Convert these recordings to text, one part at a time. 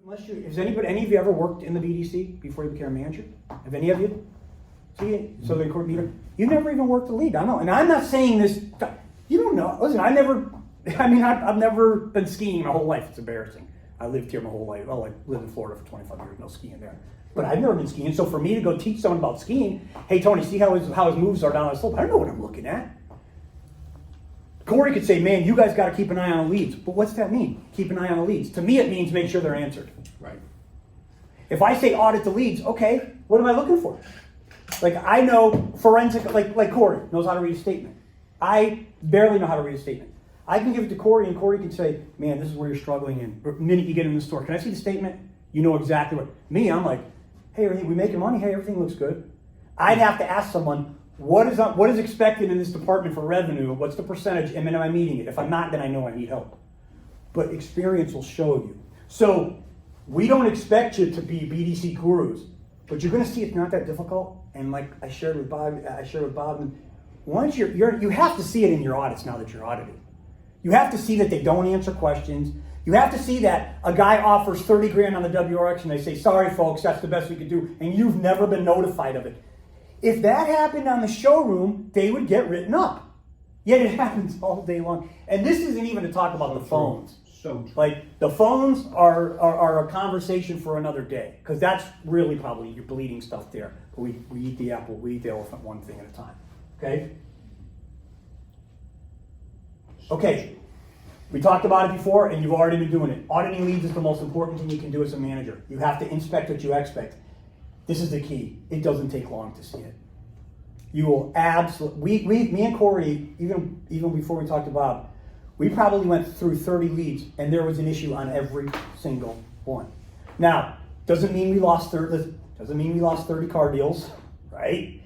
Any of you ever worked in the BDC before you became a manager? Have any of you? See, so the court meeting, you never even worked the lead. I know, and I'm not saying this. You don't know. Listen, I've never been skiing my whole life. It's embarrassing. I lived here my whole life. Well, I lived in Florida for 25 years. No skiing there, but I've never been skiing. So for me to go teach someone about skiing, hey Tony, see how his moves are down the slope. I don't know what I'm looking at. Corey could say, man, you guys got to keep an eye on the leads. But what's that mean? Keep an eye on the leads. To me, it means make sure they're answered. Right. If I say audit the leads, okay, what am I looking for? Like I know forensic, like Corey knows how to read a statement. I barely know how to read a statement. I can give it to Corey and Corey can say, man, this is where you're struggling in. The minute you get in the store, can I see the statement? You know exactly what. Me, I'm like, hey, are we making money? Hey, everything looks good. I'd have to ask someone, what is expected in this department for revenue? What's the percentage? And then am I meeting it? If I'm not, then I know I need help. But experience will show you. So we don't expect you to be BDC gurus, but you're going to see it's not that difficult. And like I shared with Bob, and once you have to see it in your audits now that you're auditing. You have to see that they don't answer questions. You have to see that a guy offers 30 grand on the WRX and they say, sorry folks, that's the best we could do, and you've never been notified of it. If that happened on the showroom, they would get written up. Yet it happens all day long. And this isn't even to talk about the phones. So true. Like the phones are a conversation for another day, because that's really probably your bleeding stuff there. But we eat the apple, we eat the elephant one thing at a time. Okay? Okay. We talked about it before, and you've already been doing it. Auditing leads is the most important thing you can do as a manager. You have to inspect what you expect. This is the key. It doesn't take long to see it. You will absolutely. Me and Corey, even before we talked to Bob, we probably went through 30 leads, and there was an issue on every single one. Now, doesn't mean we lost 30 car deals, right?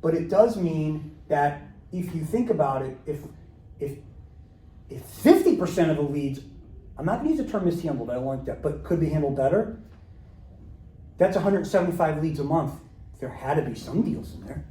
But it does mean that if you think about it, if 50% of the leads, I'm not going to use the term mishandled, I don't like that, but could be handled better, that's 175 leads a month. There had to be some deals in there.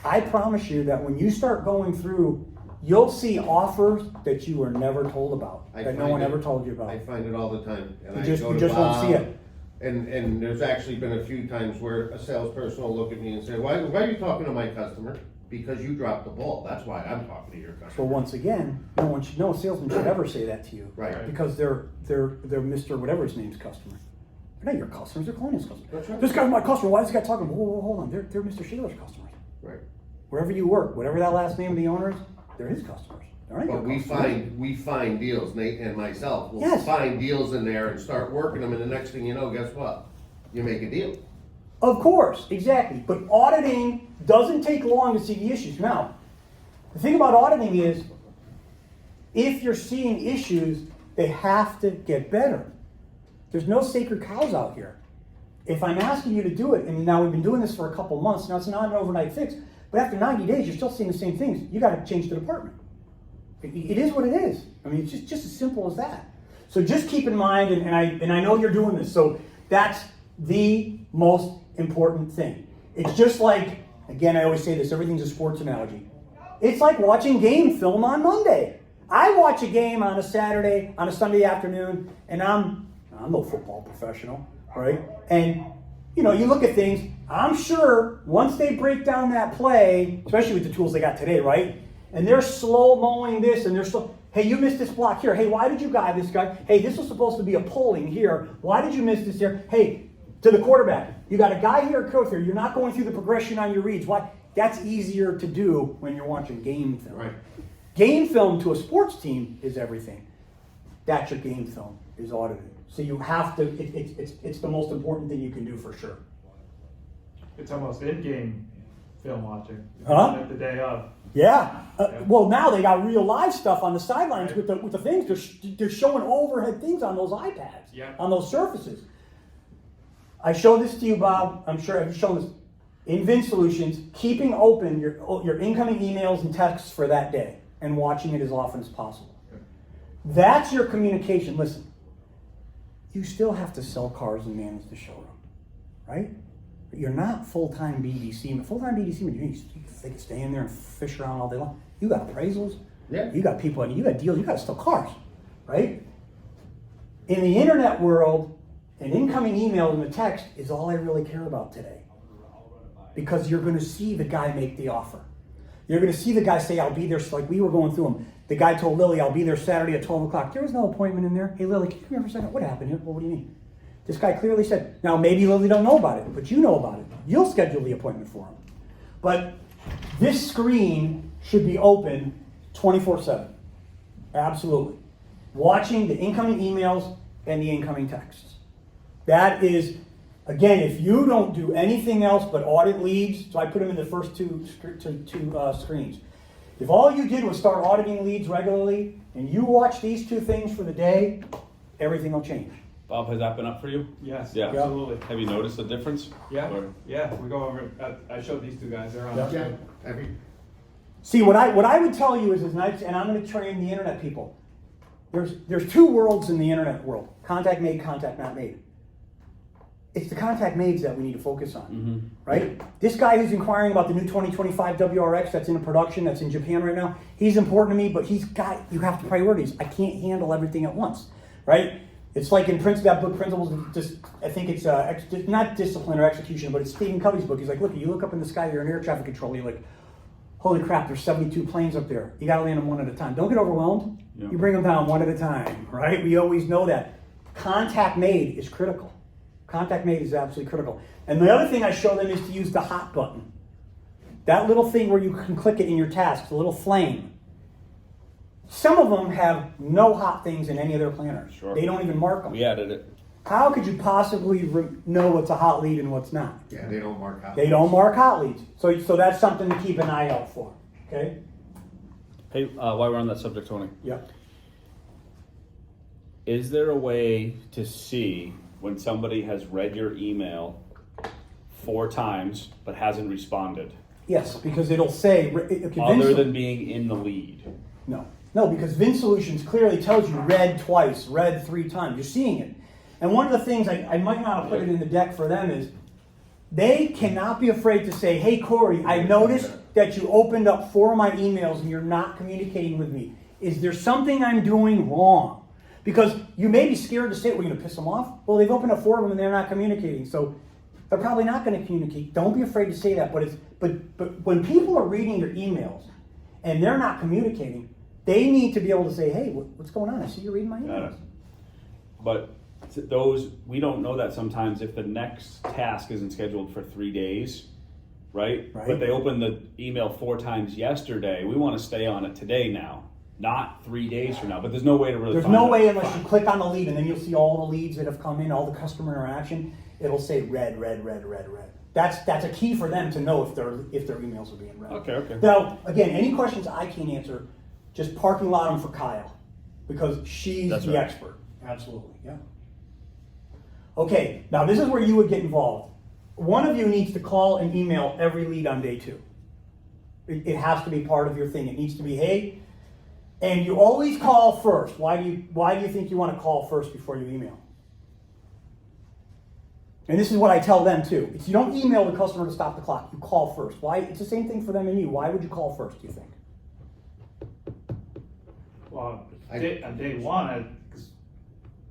I promise you that when you start going through, you'll see offers that you were never told about, that no one ever told you about. I find it all the time. And you just won't see it. And there's actually been a few times where a salesperson will look at me and say, why are you talking to my customer? Because you dropped the ball. That's why I'm talking to your customer. So once again, no salesman should ever say that to you. Right. Because they're Mr. whatever his name's customer. They're not your customers, they're Colonial's customers. That's right. This guy's my customer. Why is this guy talking? Whoa, hold on. They're Mr. Shaler's customers. Right. Wherever you work, whatever that last name of the owner is, they're his customers. They're not your customers. We find deals, Nate and myself will Yes. find deals in there and start working them, and the next thing you know, guess what? You make a deal. Of course, exactly. But auditing doesn't take long to see the issues. Now, the thing about auditing is, if you're seeing issues, they have to get better. There's no sacred cows out here. If I'm asking you to do it, and now we've been doing this for a couple months, now it's not an overnight fix, but after 90 days, you're still seeing the same things. You got to change the department. It is what it is. I mean, it's just as simple as that. So just keep in mind, and I know you're doing this, so that's the most important thing. It's just like, again, I always say this, everything's a sports analogy. It's like watching game film on Monday. I watch a game on a Saturday, on a Sunday afternoon, and I'm no football professional, right? And, you look at things, I'm sure once they break down that play, especially with the tools they got today, right? And they're slow-mowing this, and they're slow. Hey, you missed this block here. Hey, why did you guide this guy? Hey, this was supposed to be a pulling here. Why did you miss this here? Hey, to the quarterback, you got a guy here, a coach here. You're not going through the progression on your reads. Why? That's easier to do when you're watching game film. Right. Game film to a sports team is everything. That's your game film, is audited. So you have to, it's the most important thing you can do for sure. It's almost in-game film watching. Huh? At the day of. Yeah. Well, now they got real live stuff on the sidelines with the things. They're showing overhead things on those iPads, on those surfaces. I showed this to you, Bob. I'm sure I've shown this. In Vin Solutions, keeping open your incoming emails and texts for that day and watching it as often as possible. That's your communication. Listen, you still have to sell cars and manage the showroom, right? But you're not full-time BDC. Full-time BDC, they can stay in there and fish around all day long. You got appraisals. Yeah. You got people, you got deals. You got to sell cars, right? In the internet world, an incoming email and a text is all I really care about today. Because you're going to see the guy make the offer. You're going to see the guy say, I'll be there. So like we were going through them. The guy told Lily, I'll be there Saturday at 12 o'clock. There was no appointment in there. Hey, Lily, can you come here for a second? What happened here? Well, what do you mean? This guy clearly said, now maybe Lily don't know about it, but you know about it. You'll schedule the appointment for him. But this screen should be open 24/7. Absolutely. Watching the incoming emails and the incoming texts. That is, again, if you don't do anything else but audit leads, so I put them in the first two screens. If all you did was start auditing leads regularly and you watch these two things for the day, everything will change. Bob, has that been up for you? Yes, Yeah. absolutely. Have you noticed a difference? Yeah, Or- yeah, we go over, I showed these two guys, they're on. Yeah. Yeah, See, what I would tell you is and I'm going to train the internet people. There's two worlds in the internet world. Contact made, contact not made. It's the contact mades that we need to focus on, right? This guy who's inquiring about the new 2025 WRX that's in production, that's in Japan right now, he's important to me, but you have to priorities. I can't handle everything at once, right? It's like in that book, Principles, I think it's not discipline or execution, but it's Stephen Covey's book. He's like, look, you look up in the sky, you're in air traffic control, you're like, holy crap, there's 72 planes up there. You gotta land them one at a time. Don't get overwhelmed. Yeah. You bring them down one at a time, right? We always know that. Contact made is critical. Contact made is absolutely critical. And the other thing I show them is to use the hot button. That little thing where you can click it in your tasks, the little flame. Some of them have no hot things in any of their planners. Sure. They don't even mark them. We added it. How could you possibly know what's a hot lead and what's not? Yeah, they don't mark out. They don't mark hot leads. So that's something to keep an eye out for. Okay? Hey, while we're on that subject, Tony, Yep. is there a way to see when somebody has read your email 4 times but hasn't responded, Yes, because it'll say, other than being in the lead? No, because Vin Solutions clearly tells you read twice, read 3 times. You're seeing it. And one of the things, I might not have put it in the deck for them, is they cannot be afraid to say, hey, Corey, I noticed that you opened up 4 of my emails and you're not communicating with me. Is there something I'm doing wrong? Because you may be scared to say it. We're going to piss them off. Well, they've opened up 4 of them and they're not communicating. So they're probably not going to communicate. Don't be afraid to say that. But when people are reading your emails and they're not communicating, they need to be able to say, hey, what's going on? I see you're reading my emails. But those, we don't know that sometimes if the next task isn't scheduled for 3 days, right? But they opened the email 4 times yesterday. We want to stay on it today now, not 3 days from now. But there's no way to really There's find no out. way unless you click on the lead and then you'll see all the leads that have come in, all the customer interaction. It'll say red, red, red, red, red. That's a key for them to know if their emails are being read. Okay. Now, again, any questions I can't answer, just parking lot them for Kyle because she's That's the right. expert. Absolutely, yeah. Okay, now this is where you would get involved. One of you needs to call and email every lead on day 2. It has to be part of your thing. It needs to be, hey, and you always call first. Why do you think you want to call first before you email? And this is what I tell them too. It's you don't email the customer to stop the clock. You call first. Why? It's the same thing for them and you. Why would you call first, do you think? Well, on day 1,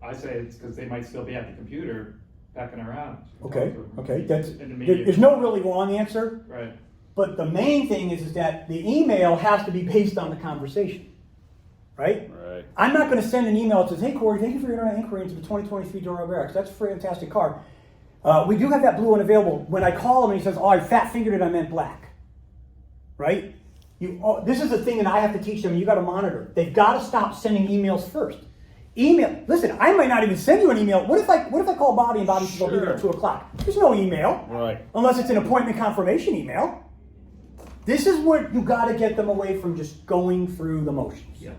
I say it's because they might still be at the computer backing around. Okay. That's Intermediate. there's no really wrong answer. Right. But the main thing is that the email has to be based on the conversation. Right? Right. I'm not going to send an email that says, hey, Corey, thank you for your internet inquiry into the 2023 Doro Barracks. That's a fantastic car. We do have that blue one available. When I call him and he says, oh, I fat fingered it, I meant black. Right? This is the thing that I have to teach them. You got to monitor. They've got to stop sending emails first. Email. Listen, I might not even send you an email. What if I call Bobby and Bobby says I'll be there at 2 o'clock? There's no email. Right. Unless it's an appointment confirmation email. This is where you got to get them away from just going through the motions. Yeah.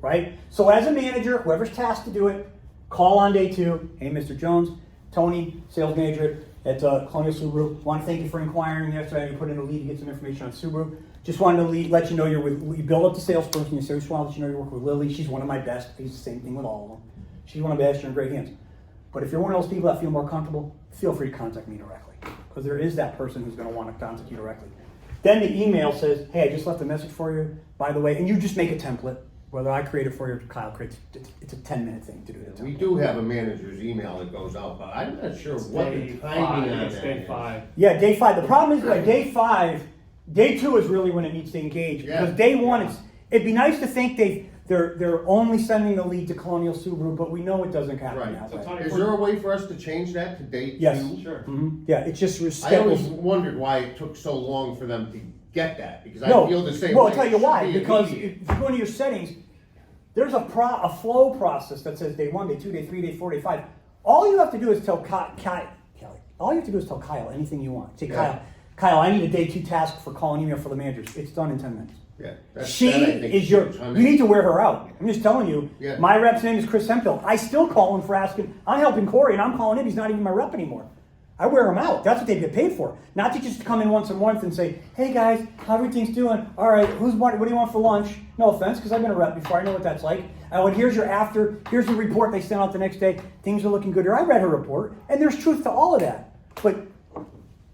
Right? So as a manager, whoever's tasked to do it, call on day 2. Hey, Mr. Jones, Tony, sales manager at Colonial Subaru. Want to thank you for inquiring yesterday. You put in a lead to get some information on Subaru. Just wanted to let you know you build up the salesperson. You say, just want to let you know you're working with Lily. She's one of my best. I use the same thing with all of them. She's one of my best. You're in great hands. But if you're one of those people that feel more comfortable, feel free to contact me directly. Because there is that person who's going to want to contact you directly. Then the email says, hey, I just left a message for you, by the way. And you just make a template. Whether I create it for you or Kyle creates, it's a 10-minute thing to do the We template. do have a manager's email that goes out, but I'm not sure what the Day timing on it's that day is. 5. Yeah, day 5. The problem is by day 5, day 2 is really when it needs to engage. Yeah. Because day 1, it'd be nice to think they're only sending the lead to Colonial Subaru, but we know it doesn't happen Right. that So way. Tony, Is there a way for us to change that to date 2? Yes. Sure. Yeah, it's just I always rescheduled. wondered why it took so long for them to get that, because I No, feel the same well, way. I'll tell It you should why. be Because immediate. if you go into your settings, there's a flow process that says day 1, day 2, day 3, day 4, day 5. All you have to do is tell Kyle, all you have to do is tell Kyle anything you want. Say, Yeah. Kyle, I need a day 2 task for calling email for the managers. It's done in 10 minutes. Yeah, She that I think is your, huge. I you mean, need to wear her out. I'm just telling you, Yeah. my rep's name is Chris Hemphill. I still call him for asking, I'm helping Corey and I'm calling him, he's not even my rep anymore. I wear him out. That's what they get paid for. Not to just come in once a month and say, hey guys, how everything's doing? All right, what do you want for lunch? No offense, because I've been a rep before, I know what that's like. And here's the report they sent out the next day. Things are looking good here. I read her report, and there's truth to all of that. But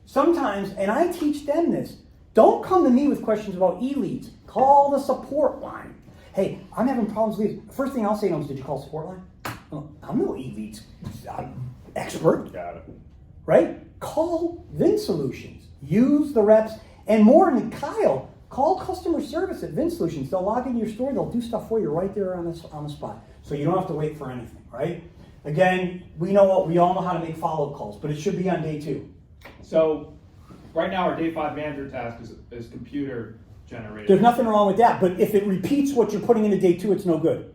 sometimes, and I teach them this, don't come to me with questions about e-leads. Call the support line. Hey, I'm having problems with leads. First thing I'll say to them is, did you call support line? I'm no e-leads expert, Got it. right? Call Vin Solutions. Use the reps. And more than Kyle, call customer service at Vin Solutions. They'll log into your store. They'll do stuff for you right there on the spot. So you don't have to wait for anything, right? Again, we all know how to make follow-up calls, but it should be on day 2. So, right now our day 5 manager task is computer generated. There's nothing wrong with that, but if it repeats what you're putting into day 2, it's no good.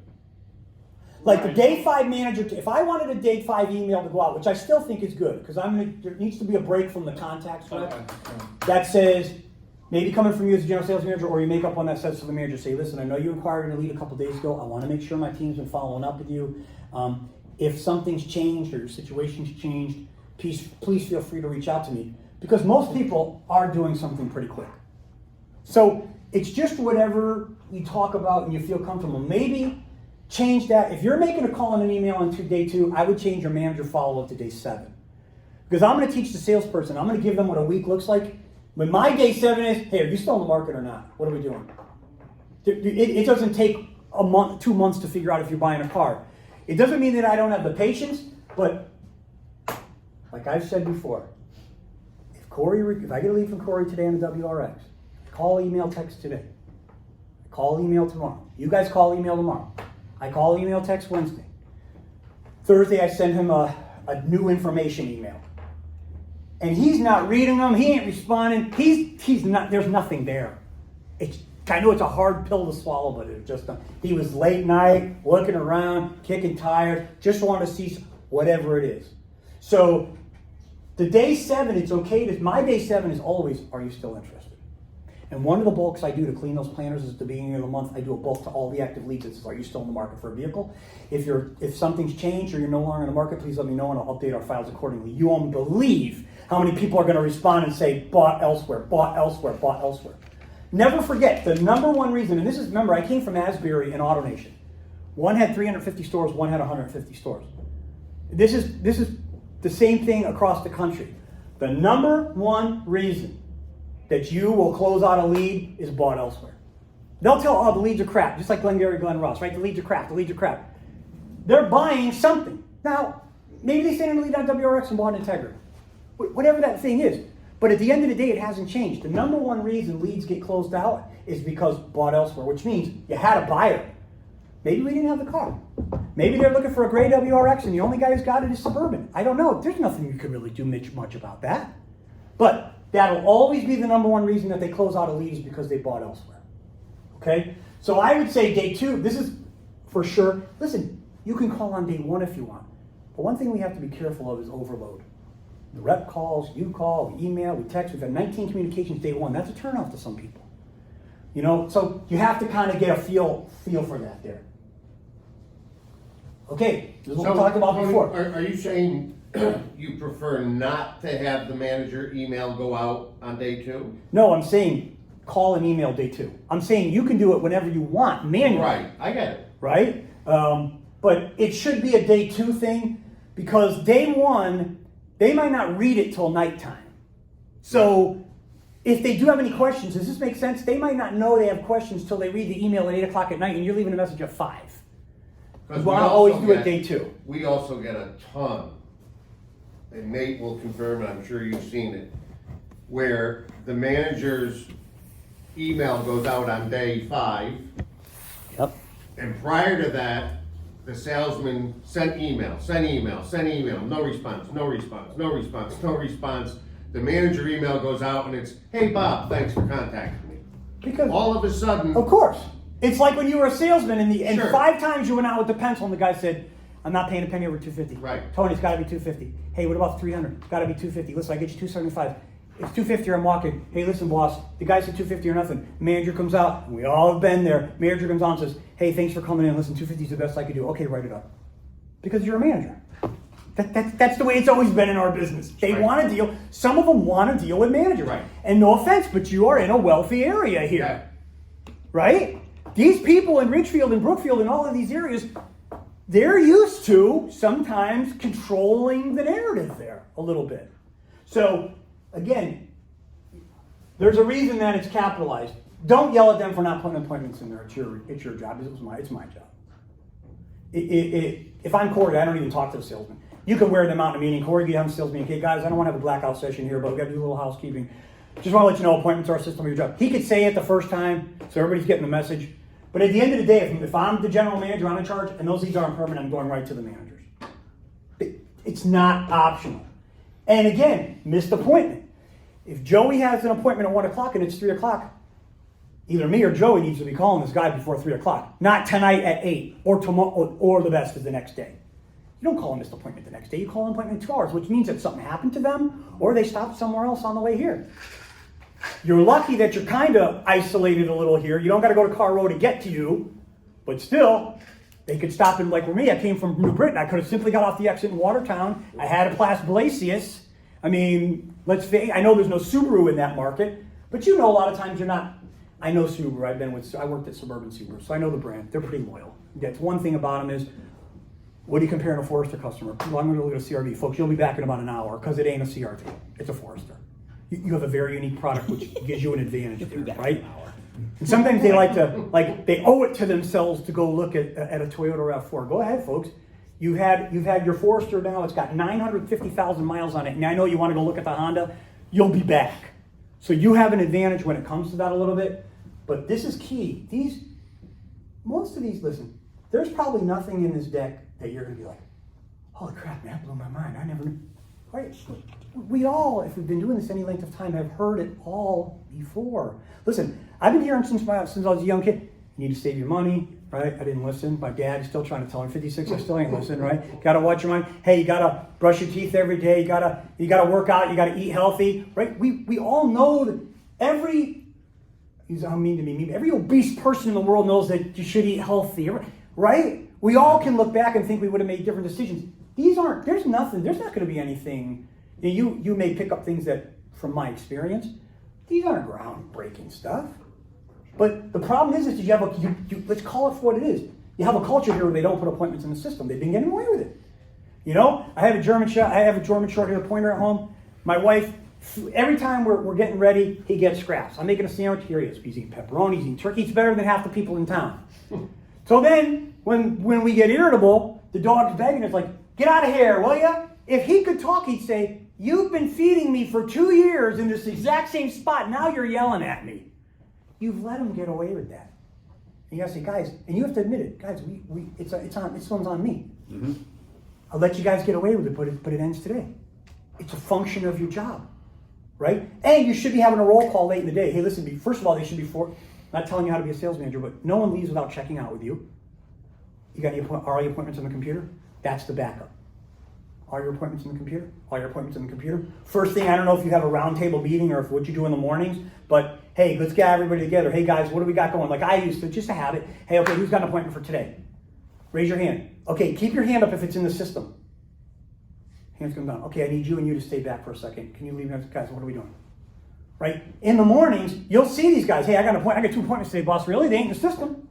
Like the Right. day 5 manager, if I wanted a day 5 email to go out, which I still think is good, because there needs to be a break from the contacts rep Okay. that says, maybe coming from you as a general sales manager, or you make up one that says to the manager, say, listen, I know you inquired in a lead a couple days ago. I want to make sure my team's been following up with you. If something's changed or your situation's changed, please feel free to reach out to me. Because most people are doing something pretty quick. So it's just whatever you talk about and you feel comfortable. Maybe change that. If you're making a call and an email on day 2, I would change your manager follow-up to day 7. Because I'm going to teach the salesperson. I'm going to give them what a week looks like. When my day 7 is, hey, are you still in the market or not? What are we doing? It doesn't take a month, 2 months to figure out if you're buying a car. It doesn't mean that I don't have the patience, but like I've said before, if I get a lead from Corey today on the WRX, call, email, text today. Call, email tomorrow. You guys call, email tomorrow. I call, email, text Wednesday. Thursday I send him a new information email. And he's not reading them, he ain't responding, he's not, there's nothing there. I know it's a hard pill to swallow, but it just, he was late night, looking around, kicking tires, just wanted to see whatever it is. So the day 7, it's okay my day 7 is always, are you still interested? And one of the bulks I do to clean those planners is at the beginning of the month, I do a bulk to all the active leads that says, are you still in the market for a vehicle? If something's changed or you're no longer in the market, please let me know and I'll update our files accordingly. You won't believe how many people are going to respond and say, bought elsewhere, bought elsewhere, bought elsewhere. Never forget, the number one reason, and this is, remember, I came from Asbury and AutoNation. One had 350 stores, one had 150 stores. This is the same thing across the country. The number one reason that you will close out a lead is bought elsewhere. They'll tell, oh, the leads are crap, just like Glengarry, Glen Ross, right? The leads are crap, the leads are crap. They're buying something. Now, maybe they sent in a lead on WRX and bought Integra. Whatever that thing is. But at the end of the day, it hasn't changed. The number one reason leads get closed out is because bought elsewhere, which means you had a buyer. Maybe we didn't have the car. Maybe they're looking for a gray WRX and the only guy who's got it is Suburban. I don't know. There's nothing you can really do much about that. But that'll always be the number one reason that they close out a lead is because they bought elsewhere. Okay? So I would say day 2, this is for sure. Listen, you can call on day 1 if you want. But one thing we have to be careful of is overload. The rep calls, you call, we email, we text. We've had 19 communications day 1. That's a turnoff to some people. You know, so you have to kind of get a feel for that there. Okay, this is what we talked about Tony, before. Are you saying you prefer not to have the manager email go out on day 2? No, I'm saying call and email day 2. I'm saying you can do it whenever you want, manually. Right, I get it. Right? But it should be a day 2 thing because day 1, they might not read it till nighttime. So if they do have any questions, does this make sense? They might not know they have questions till they read the email at 8 o'clock at night and you're leaving a message at 5. Because Well, I always do it day 2. We also get a ton, and Nate will confirm, and I'm sure you've seen it, where the manager's email goes out on day 5, Yep. and prior to that, the salesman sent email, no response, no response, no response, no response. The manager email goes out and it's, hey Bob, thanks for contacting me. Because, All of a sudden, of course, it's like when you were a salesman and Sure. 5 times you went out with the pencil and the guy said, I'm not paying a penny over 250. Right. Tony, it's got to be 250. Hey, what about 300? It's got to be 250. Listen, I get you 275. It's 250 or I'm walking. Hey, listen, boss, the guy said 250 or nothing. Manager comes out, and we all have been there. Manager comes on and says, hey, thanks for coming in. Listen, 250 is the best I could do. Okay, write it up. Because you're a manager. That's the way it's always been in our business. They Right. want to deal, some of them want to deal with managers. Right. And no offense, but you are in a wealthy area here. Yeah. Right? These people in Ridgefield and Brookfield and all of these areas, they're used to sometimes controlling the narrative there a little bit. So, again, there's a reason that it's capitalized. Don't yell at them for not putting appointments in there. It's your job. It's my job. If I'm Corey, I don't even talk to the salesman. You can wear them out in a meeting. Corey, get on the sales meeting. Okay, guys, I don't want to have a blackout session here, but we got to do a little housekeeping. Just want to let you know, appointments are a system of your job. He could say it the first time, so everybody's getting the message. But at the end of the day, if I'm the general manager, I'm in charge, and those leads aren't permanent, I'm going right to the managers. It's not optional. And again, missed appointment. If Joey has an appointment at 1 o'clock and it's 3 o'clock, either me or Joey needs to be calling this guy before 3 o'clock. Not tonight at 8 or tomorrow, or the best is the next day. You don't call a missed appointment the next day. You call an appointment in 2 hours, which means that something happened to them or they stopped somewhere else on the way here. You're lucky that you're kind of isolated a little here. You don't got to go to Car Row to get to you, but still, they could stop in, like for me, I came from New Britain. I could have simply got off the exit in Watertown. I had a Place Blasius. I mean, I know there's no Subaru in that market, but you know a lot of times you're not. I know Subaru. I worked at Suburban Subaru, so I know the brand. They're pretty loyal. That's one thing about them is, what are you comparing a Forester customer? Well, I'm going to look at a CRV. Folks, you'll be back in about an hour because it ain't a CRV. It's a Forester. You have a very unique product which gives you an advantage there, right? And sometimes they they owe it to themselves to go look at a Toyota RAV4. Go ahead, folks. You've had your Forester now. It's got 950,000 miles on it. And I know you want to go look at the Honda. You'll be back. So you have an advantage when it comes to that a little bit. But this is key. Most of these, listen, there's probably nothing in this deck that you're going to be like, holy crap, man, that blew my mind. I never knew. Right? We all, if we've been doing this any length of time, have heard it all before. Listen, I've been hearing since I was a young kid, you need to save your money, right? I didn't listen. My dad is still trying to tell me, 56, I still ain't listening, right? Got to watch your money. Hey, you got to brush your teeth every day. You got to work out. You got to eat healthy, right? We all know that every obese person in the world knows that you should eat healthy, right? We all can look back and think we would have made different decisions. There's not going to be anything. You may pick up things that, from my experience, these aren't groundbreaking stuff. But the problem is you have let's call it for what it is. You have a culture here where they don't put appointments in the system. They've been getting away with it. I have a German short-hair pointer at home. My wife, every time we're getting ready, he gets scraps. I'm making a sandwich, here he is. He's eating pepperoni, he's eating turkey. It's better than half the people in town. So then, when we get irritable, the dog's begging. It's like, get out of here, will ya? If he could talk, he'd say, you've been feeding me for 2 years in this exact same spot. Now you're yelling at me. You've let him get away with that. And you gotta say, guys, and you have to admit it, guys. This one's on me. Mm-hmm. I'll let you guys get away with it, but it ends today. It's a function of your job, right? And you should be having a roll call late in the day. Hey, listen. First of all, they should be not telling you how to be a sales manager, but no one leaves without checking out with you. You got are your appointments on the computer? That's the backup. Are your appointments in the computer? All your appointments in the computer? First thing, I don't know if you have a roundtable meeting or what you do in the mornings, but hey, let's get everybody together. Hey guys, what do we got going? Like I used to, just to have it. Hey, okay, who's got an appointment for today? Raise your hand. Okay, keep your hand up if it's in the system. Hands come down. Okay, I need you and you to stay back for a second. Can you leave next? Guys, what are we doing? Right? In the mornings, you'll see these guys. Hey, I got 2 appointments today, boss. Really? They ain't in the system.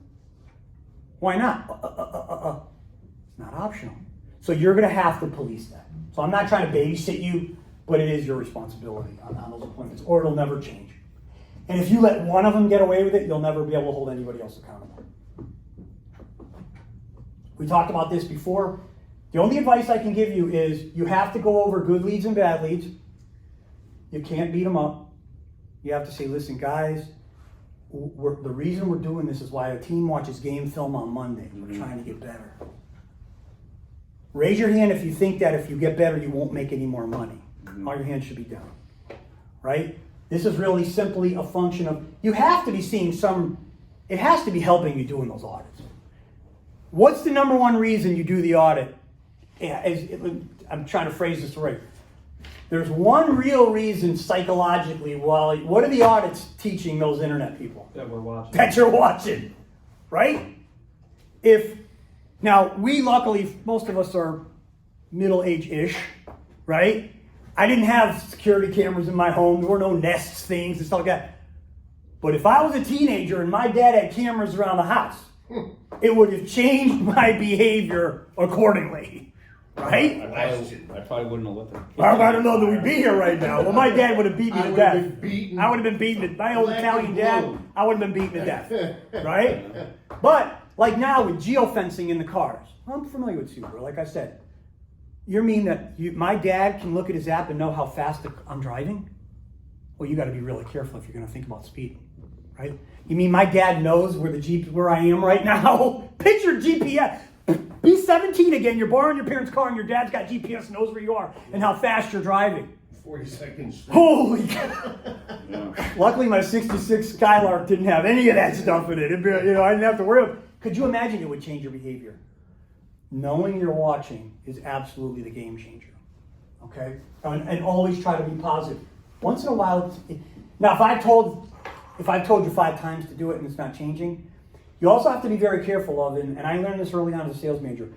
Why not? Not optional. So you're going to have to police that. So I'm not trying to babysit you, but it is your responsibility on those appointments, or it'll never change. And if you let one of them get away with it, you'll never be able to hold anybody else accountable. We talked about this before. The only advice I can give you is you have to go over good leads and bad leads. You can't beat them up. You have to say, listen, guys, the reason we're doing this is why a team watches game film on Monday. We're trying to get better. Raise your hand if you think that if you get better, you won't make any more money. All your hands should be down. Right? This is really simply a function of, you have to be seeing it has to be helping you doing those audits. What's the number one reason you do the audit? I'm trying to phrase this right. There's one real reason psychologically, what are the audits teaching those internet people? That we're watching. That you're watching, right? Now, we luckily, most of us are middle-age-ish, right? I didn't have security cameras in my home. There were no Nest things and stuff like that. But if I was a teenager and my dad had cameras around the house, it would have changed my behavior accordingly, right? I probably wouldn't have let them. I don't know that we'd be here right now. Well, my dad would have beat me to death. I would have been beaten. My old Italian dad, I would have been beaten to death, right? But like now with geofencing in the cars, I'm familiar with Subaru. Like I said, you mean that my dad can look at his app and know how fast I'm driving? Well, you got to be really careful if you're going to think about speed, right? You mean my dad knows where I am right now? Picture GPS. Be 17 again. You're borrowing your parents' car and your dad's got GPS and knows where you are and how fast you're driving. 40 seconds. Holy cow. Yeah. Luckily, my 66 Skylark didn't have any of that stuff in it. I didn't have to worry about it. Could you imagine it would change your behavior? Knowing you're watching is absolutely the game changer. Okay? And always try to be positive. Once in a while, now if I've told you 5 times to do it and it's not changing, you also have to be very careful of, and I learned this early on as a sales manager,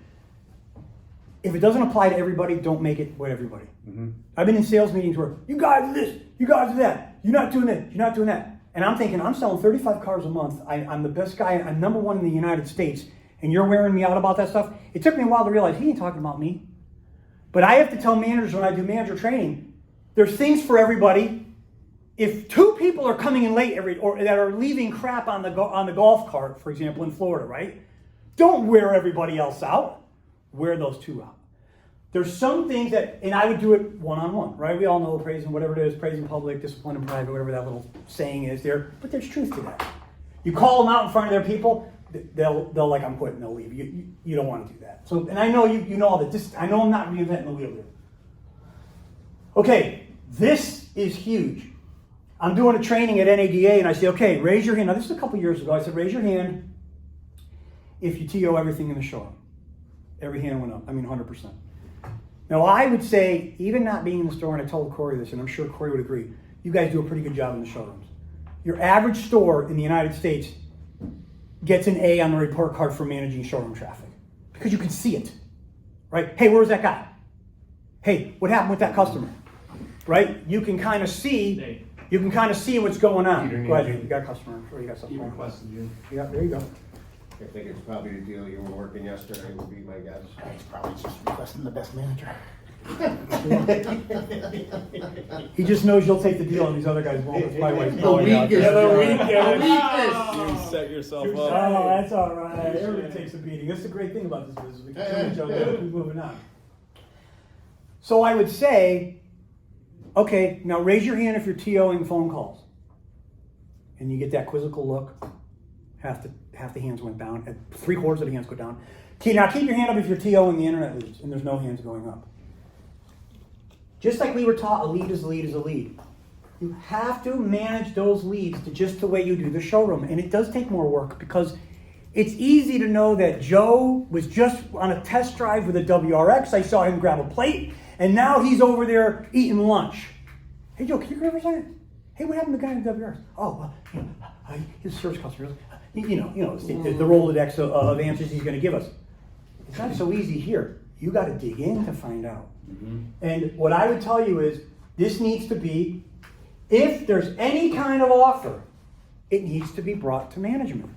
if it doesn't apply to everybody, don't make it with everybody. Mm-hmm. I've been in sales meetings where, you guys are this, you guys are that, you're not doing this, you're not doing that. And I'm thinking, I'm selling 35 cars a month, I'm the best guy, I'm number 1 in the United States, and you're wearing me out about that stuff. It took me a while to realize he ain't talking about me. But I have to tell managers when I do manager training, there's things for everybody. If 2 people are coming in late or that are leaving crap on the golf cart, for example, in Florida, right? Don't wear everybody else out. Wear those 2 out. There's some things that, and I would do it one-on-one, right? We all know praise and whatever it is, praise in public, discipline in private, whatever that little saying is there. But there's truth to that. You call them out in front of their people, they'll like I'm quitting, they'll leave. You don't want to do that. So, and I know you know all that. I know I'm not reinventing the wheel here. Okay, this is huge. I'm doing a training at NADA and I say, okay, raise your hand. Now this is a couple years ago. I said, raise your hand if you TO everything in the showroom. Every hand went up. 100%. Now I would say, even not being in the store, and I told Corey this, and I'm sure Corey would agree, you guys do a pretty good job in the showrooms. Your average store in the United States gets an A on the report card for managing showroom traffic. Because you can see it, right? Hey, where's that guy? Hey, what happened with that customer? Right? You can kind of see what's going on. Go ahead, you got a customer. I'm sure you got something. He requested you. Yeah, there you go. I think it's probably the deal you were working yesterday would be my guess. It's probably just requesting the best manager. He just knows you'll take the deal and these other guys won't. That's my wife's calling out. You set yourself up. Oh, that's all right. Everybody takes a beating. That's the great thing about this business. We can kill each other and keep moving on. So I would say, okay, now raise your hand if you're TOing phone calls. And you get that quizzical look. Half the hands went down. 3/4 of the hands go down. Now keep your hand up if you're TOing the internet leads and there's no hands going up. Just like we were taught, a lead is a lead is a lead. You have to manage those leads to just the way you do the showroom. And it does take more work because it's easy to know that Joe was just on a test drive with a WRX. I saw him grab a plate and now he's over there eating lunch. Hey Joe, can you grab a second? Hey, what happened to the guy in the WRX? Oh, his service customer. The Rolodex of answers he's going to give us. It's not so easy here. You got to dig in to find out. Mm-hmm. And what I would tell you is this needs to be, if there's any kind of offer, it needs to be brought to management.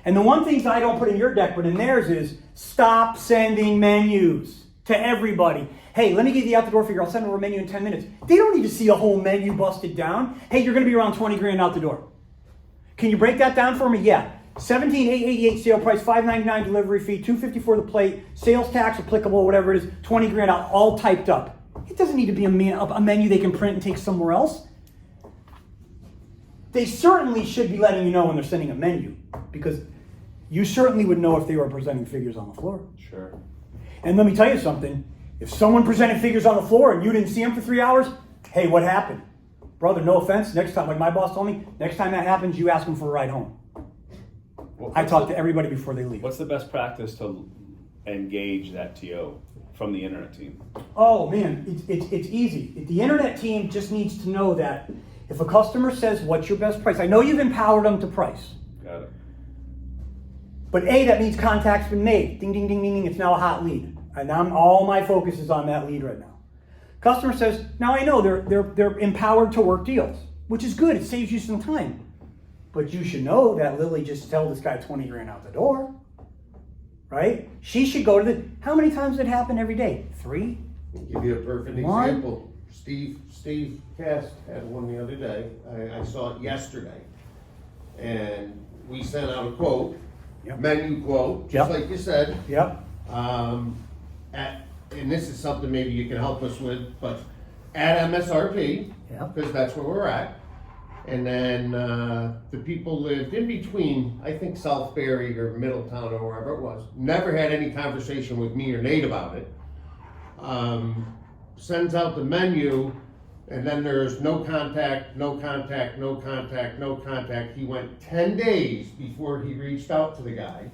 And the one thing that I don't put in your deck, but in theirs is stop sending menus to everybody. Hey, let me get the out the door figure. I'll send over a menu in 10 minutes. They don't need to see a whole menu busted down. Hey, you're going to be around 20 grand out the door. Can you break that down for me? Yeah. 17,888 sale price, $5.99 delivery fee, $2.54 the plate, sales tax applicable, whatever it is, 20 grand out, all typed up. It doesn't need to be a menu they can print and take somewhere else. They certainly should be letting you know when they're sending a menu, because you certainly would know if they were presenting figures on the floor. Sure. And let me tell you something. If someone presented figures on the floor and you didn't see them for 3 hours, hey, what happened? Brother, no offense, next time, like my boss told me, next time that happens, you ask them for a ride home. I talk to everybody before they leave. What's the best practice to engage that TO from the internet team? Oh man, it's easy. The internet team just needs to know that if a customer says, what's your best price? I know you've empowered them to price. Got it. But A, that means contact's been made. Ding, ding, ding, ding, ding. It's now a hot lead. And all my focus is on that lead right now. Customer says, now I know they're empowered to work deals, which is good. It saves you some time. But you should know that Lily just told this guy 20 grand out the door, right? She should go to how many times did it happen every day? 3? I'll give you a perfect One. example. Steve Cast had one the other day. I saw it yesterday. And we sent out a quote, Yep. menu quote, just Yep. like you said. Yep. And this is something maybe you can help us with, but at MSRP, Yep. because that's where we're at. And then the people lived in between, I think Southbury or Middletown or wherever it was. Never had any conversation with me or Nate about it. Sends out the menu, and then there's no contact, no contact, no contact, no contact. He went 10 days before he reached out to the guy.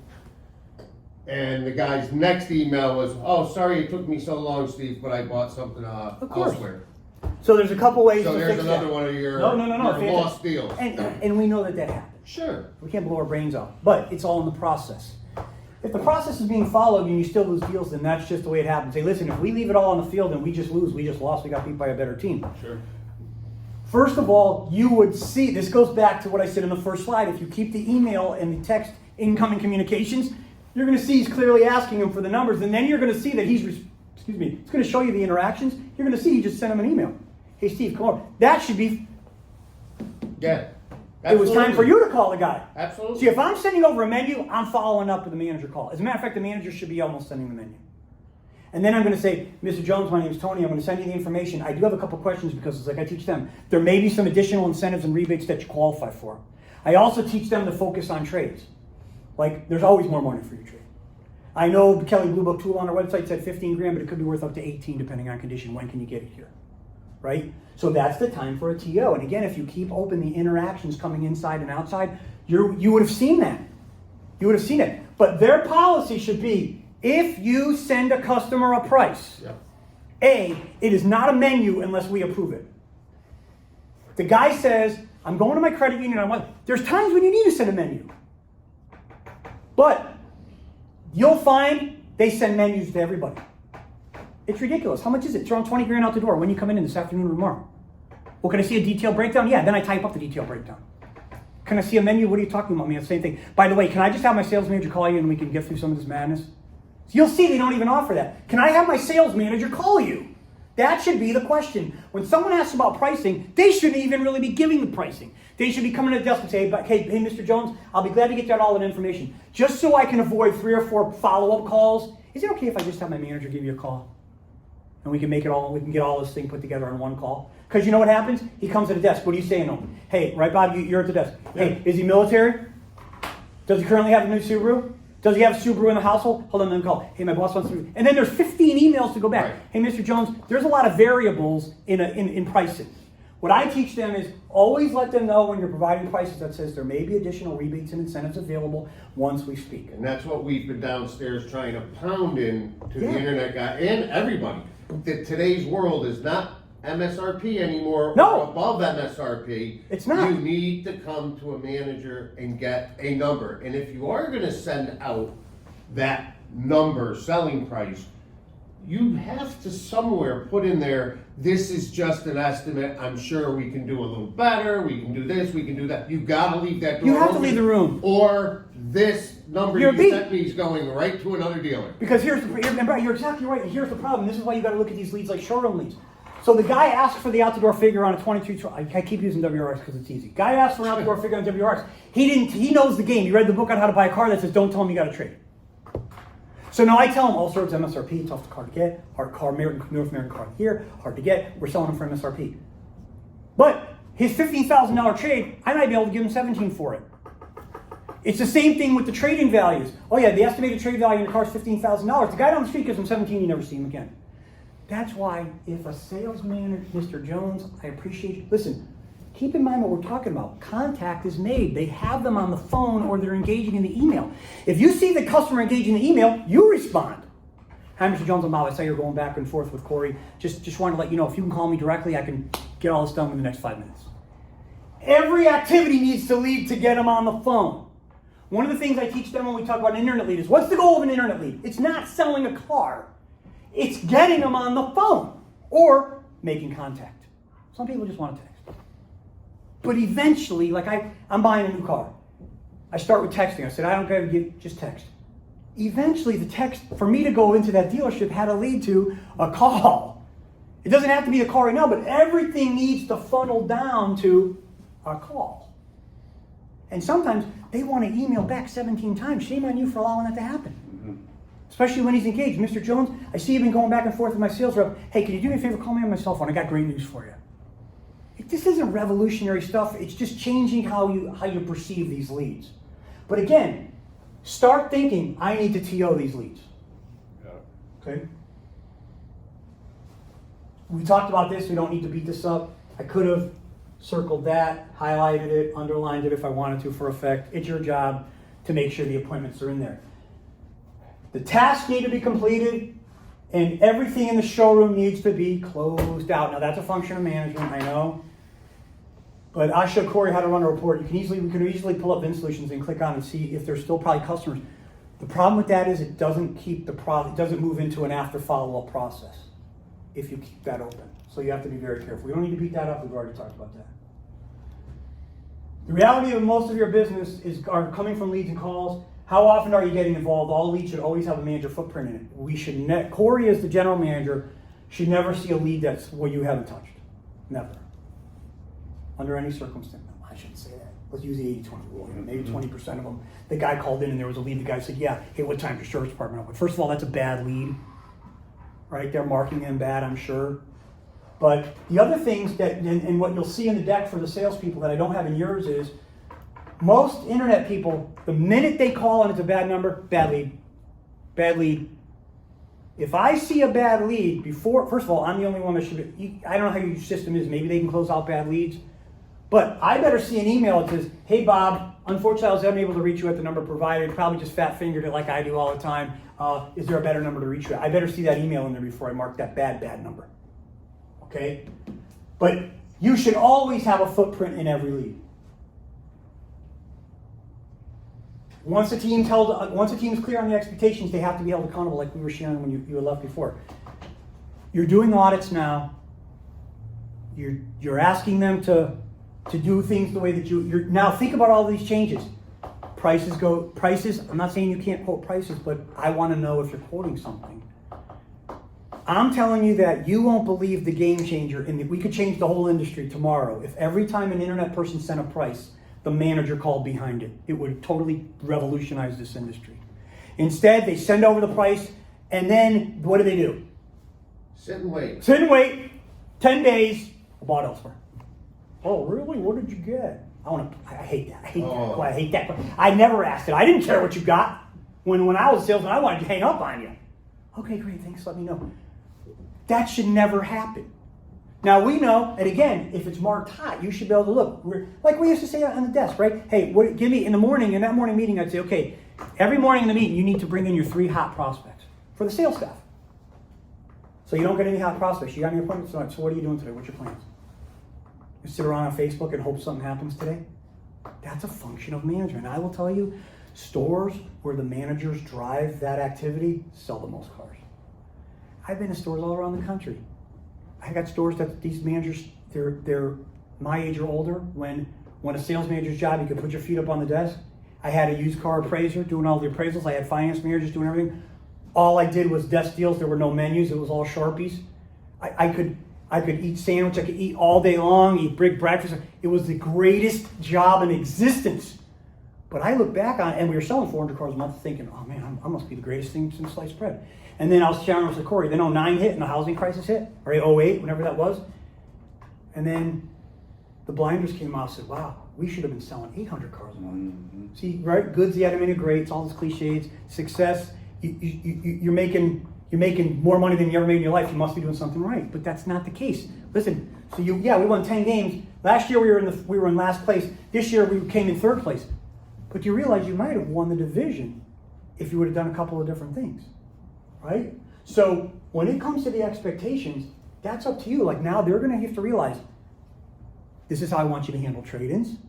And the guy's next email was, oh, sorry it took me so long, Steve, but I bought something course. elsewhere. So there's a couple ways So to there's fix another that. one of your, No, your lost deals. And we know that happens. Sure. We can't blow our brains out, but it's all in the process. If the process is being followed and you still lose deals, then that's just the way it happens. Say, listen, if we leave it all on the field and we just lose, we just lost, we got beat by a better team. Sure. First of all, you would see, this goes back to what I said in the first slide, if you keep the email and the text incoming communications, you're going to see he's clearly asking him for the numbers, and then you're going to see that it's going to show you the interactions. You're going to see he just sent him an email. Hey, Steve, come on. That should be, Yeah. it was time for you to call the guy. Absolutely. See, if I'm sending over a menu, I'm following up with a manager call. As a matter of fact, the manager should be almost sending the menu. And then I'm going to say, Mr. Jones, my name is Tony. I'm going to send you the information. I do have a couple questions because it's like I teach them. There may be some additional incentives and rebates that you qualify for. I also teach them to focus on trades. Like, there's always more money for your trade. I know Kelly Blue Book Tool on our website said 15 grand, but it could be worth up to 18 depending on condition. When can you get it here? Right? So that's the time for a TO. And again, if you keep open the interactions coming inside and outside, you would have seen that. You would have seen it. But their policy should be, if you send a customer a price, Yep. A, it is not a menu unless we approve it. The guy says, I'm going to my credit union. There's times when you need to send a menu. But you'll find they send menus to everybody. It's ridiculous. How much is it? It's around 20 grand out the door. When you come in this afternoon or tomorrow. Well, can I see a detailed breakdown? Yeah, then I type up the detailed breakdown. Can I see a menu? What are you talking about? The same thing. By the way, can I just have my sales manager call you and we can get through some of this madness? So you'll see they don't even offer that. Can I have my sales manager call you? That should be the question. When someone asks about pricing, they shouldn't even really be giving the pricing. They should be coming to the desk and say, hey, Mr. Jones, I'll be glad to get you all that information. Just so I can avoid 3 or 4 follow-up calls. Is it okay if I just have my manager give you a call? And we can get all this thing put together on one call? Because you know what happens? He comes to the desk. What are you saying to him? Hey, right, Bob, you're at the desk. Hey, is he military? Does he currently have a new Subaru? Does he have a Subaru in the household? Hold on, then call. Hey, my boss wants to. And then there's 15 emails to go back. Right. Hey, Mr. Jones, there's a lot of variables in pricing. What I teach them is always let them know when you're providing prices that says there may be additional rebates and incentives available once we speak. And that's what we've been downstairs trying to pound in to Yeah. the internet guy and everybody. That today's world is not MSRP anymore No. or above MSRP. It's not. You need to come to a manager and get a number. And if you are going to send out that number selling price, you have to somewhere put in there, this is just an estimate, I'm sure we can do a little better, we can do this, we can do that. You gotta leave that door You have to open, leave the room. or this number You're you beat. sent me is going right to another dealer. Because you're exactly right, and here's the problem. This is why you got to look at these leads like showroom leads. So the guy asked for the out-the-door figure on a 22, I keep using WRX because it's easy. Guy asked for an out-the-door figure on WRX. He knows the game. He read the book on how to buy a car that says, don't tell him you got to trade. So now I tell him, all sorts of MSRP, tough car to get, hard car, North American car here, hard to get, we're selling them for MSRP. But his $15,000 trade, I might be able to give him 17 for it. It's the same thing with the trading values. Oh yeah, the estimated trade value in the car is $15,000. The guy down the street gives him 17, you never see him again. That's why if a sales manager, Mr. Jones, I appreciate you. Listen, keep in mind what we're talking about. Contact is made. They have them on the phone or they're engaging in the email. If you see the customer engaging in the email, you respond. Hi, Mr. Jones, I'm Bob. I saw you're going back and forth with Corey. Just wanted to let you know, if you can call me directly, I can get all this done in the next 5 minutes. Every activity needs to lead to get them on the phone. One of the things I teach them when we talk about an internet lead is, what's the goal of an internet lead? It's not selling a car. It's getting them on the phone or making contact. Some people just want to text. But eventually, like I'm buying a new car. I start with texting. I said, I don't care if you just text. Eventually, the text, for me to go into that dealership, had to lead to a call. It doesn't have to be a call right now, but everything needs to funnel down to a call. And sometimes they want to email back 17 times. Shame on you for allowing that to happen. Especially when he's engaged. Mr. Jones, I see you've been going back and forth with my sales rep. Hey, can you do me a favor? Call me on my cell phone. I got great news for you. This isn't revolutionary stuff. It's just changing how you perceive these leads. But again, start thinking, I need to TO these leads. Okay? We talked about this. We don't need to beat this up. I could have circled that, highlighted it, underlined it if I wanted to for effect. It's your job to make sure the appointments are in there. The tasks need to be completed, and everything in the showroom needs to be closed out. Now that's a function of management, I know. But I showed Corey how to run a report. We can easily pull up Vin Solutions and click on and see if there's still probably customers. The problem with that is it doesn't it doesn't move into an after follow-up process if you keep that open. So you have to be very careful. We don't need to beat that up. We've already talked about that. The reality of most of your business are coming from leads and calls. How often are you getting involved? All leads should always have a manager footprint in it. We should Corey, as the general manager, should never see a lead that's what you haven't touched. Never. Under any circumstance. No, I shouldn't say that. Let's use the 80-20 rule. Maybe 20% of them. The guy called in and there was a lead. The guy said, yeah, hey, what time's your service department open? First of all, that's a bad lead. Right? They're marking them bad, I'm sure. But the other things that, and what you'll see in the deck for the salespeople that I don't have in yours is, most internet people, the minute they call and it's a bad number, bad lead. Bad lead. If I see a bad lead before, first of all, I'm the only one that should be, I don't know how your system is, maybe they can close out bad leads. But I better see an email that says, hey Bob, unfortunately I was unable to reach you at the number provided, probably just fat fingered it like I do all the time. Is there a better number to reach you at? I better see that email in there before I mark that bad number. Okay? But you should always have a footprint in every lead. Once a team is clear on the expectations, they have to be held accountable, like we were sharing when you were left before. You're doing audits now. You're asking them to do things the way that you're now. Think about all these changes. Prices. I'm not saying you can't quote prices, but I want to know if you're quoting something. I'm telling you that you won't believe the game changer, and we could change the whole industry tomorrow if every time an internet person sent a price, the manager called behind it. It would totally revolutionize this industry. Instead, they send over the price, and then what do? Sit and wait. 10 days, I bought elsewhere. Oh, really? What did you get? I hate that. I hate that. I never asked it. I didn't care what you got. When I was a salesman, I wanted to hang up on you. Okay, great. Thanks. Let me know. That should never happen. Now we know, and again, if it's marked hot, you should be able to look. Like we used to say on the desk, right? Hey, give me in the morning, in that morning meeting, I'd say, okay, every morning in the meeting, you need to bring in your 3 hot prospects for the sales staff. So you don't get any hot prospects. You got any appointments tonight? So what are you doing today? What's your plans? You sit around on Facebook and hope something happens today? That's a function of management. I will tell you, stores where the managers drive that activity sell the most cars. I've been to stores all around the country. I got stores that these managers, they're my age or older. When a sales manager's job, you could put your feet up on the desk. I had a used car appraiser doing all the appraisals. I had finance managers doing everything. All I did was desk deals. There were no menus. It was all Sharpies. I could eat sandwich. I could eat all day long, eat big breakfast. It was the greatest job in existence. But I look back on it, and we were selling 400 cars a month thinking, oh man, I must be the greatest thing since sliced bread. And then I was chatting with Corey. Then 09 hit and the housing crisis hit, or 08, whenever that was. And then the blinders came out and said, wow, we should have been selling 800 cars a month. Mm-hmm. See, right? Goods, the enemy of greats, all these cliches, success. You're making more money than you ever made in your life. You must be doing something right. But that's not the case. Listen, so we won 10 games. Last year we were in last place. This year we came in third place. But you realize you might have won the division if you would have done a couple of different things, right? So when it comes to the expectations, that's up to you. Like now they're going to have to realize, this is how I want you to handle trade-ins.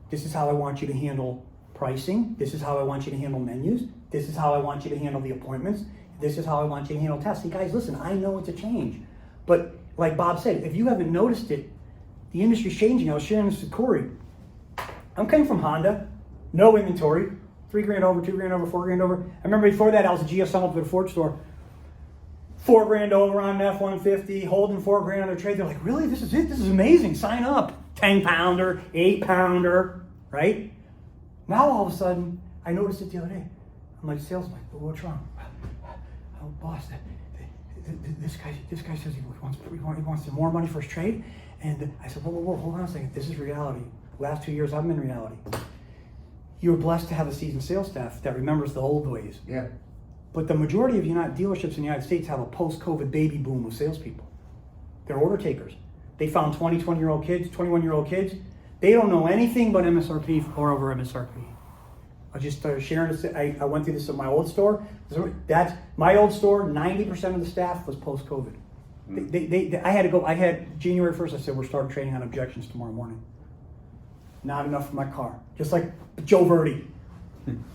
This is how I want you to handle pricing. This is how I want you to handle menus. This is how I want you to handle the appointments. This is how I want you to handle tests. See, guys, listen, I know it's a change. But like Bob said, if you haven't noticed it, the industry's changing. I was sharing this with Corey. I'm coming from Honda. No inventory, $3,000 over, $2,000 over, $4,000 over. I remember before that I was a GSM up at a Ford store. $4,000 over on an F-150, holding $4,000 on their trade. They're like, really? This is it? This is amazing. Sign up. 10-pounder, 8-pounder, right? Now all of a sudden, I noticed it the other day. I'm like, sales, like, what's wrong? Oh, boss, this guy says he wants more money for his trade. And I said, whoa, hold on a second. This is reality. The last 2 years, I've been in reality. You're blessed to have a seasoned sales staff that remembers the old ways. Yeah. But the majority of dealerships in the United States have a post-COVID baby boom of salespeople. They're order takers. They found 20-year-old kids, 21-year-old kids. They don't know anything but MSRP or over MSRP. I just started sharing this. I went through this at my old store. That's my old store. 90% of the staff was post-COVID. I had January 1st. I said we're starting training on objections tomorrow morning. Not enough for my car. Just like Joe Verdi.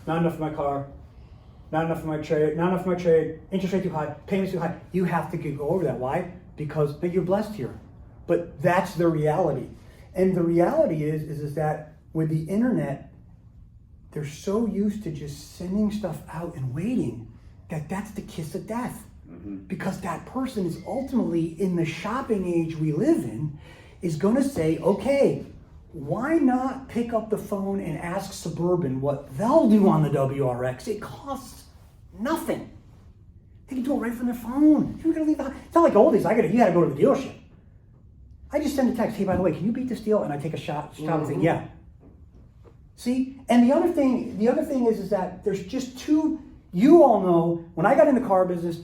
Not enough for my car. Not enough for my trade. Not enough for my trade. Interest rate too high. Payments too high. You have to go over that. Why? Because you're blessed here. But that's the reality. And the reality is that with the internet, they're so used to just sending stuff out and waiting that's the kiss of death. Mm-hmm. Because that person is ultimately in the shopping age we live in is going to say, okay, why not pick up the phone and ask Suburban what they'll do on the WRX? It costs nothing. They can do it right from their phone. You're gonna leave the house. It's not like old days. You gotta go to the dealership. I just send a text, hey, by the way, can you beat this deal? And I take a shot and say, yeah. See? And the other thing is that there's just two, you all know, when I got in the car business,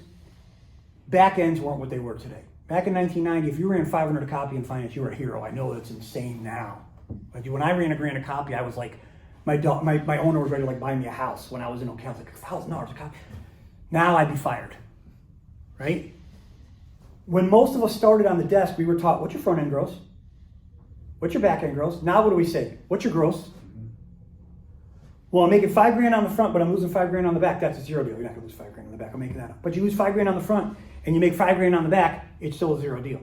back ends weren't what they were today. Back in 1990, if you ran 500 a copy in finance, you were a hero. I know that's insane now. But when I ran $1,000 a copy, I was like, my owner was ready to buy me a house when I was in Ocala. I was like, $1,000 a copy. Now I'd be fired, right? When most of us started on the desk, we were taught, what's your front end gross? What's your back end gross? Now what do we say? What's your gross? Well, I'm making $5,000 on the front, but I'm losing $5,000 on the back. That's a zero deal. You're not gonna lose $5,000 on the back. I'm making that up. But you lose $5,000 on the front and you make $5,000 on the back, it's still a zero deal.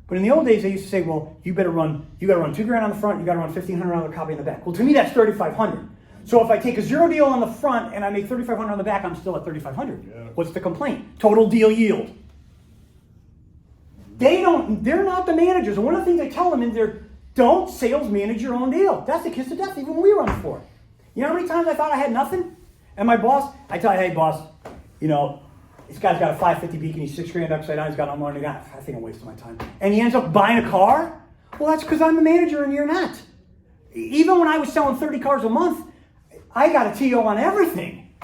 But in the old days, they used to say, well, you gotta run $2,000 on the front, you gotta run $1,500 copy on the back. Well, to me, that's $3,500. So if I take a zero deal on the front and I make $3,500 on the back, I'm still at $3,500. Yeah. What's the complaint? Total deal yield. They're not the managers. And one of the things I tell them is don't sales manage your own deal. That's the kiss of death, even when we run for it. You know how many times I thought I had nothing? And my boss, I tell you, hey boss, this guy's got a 550 beacon, he's $6,000 upside down, he's got no money. I think I'm wasting my time. And he ends up buying a car? Well, that's because I'm the manager and you're not. Even when I was selling 30 cars a month, I got a TO on everything.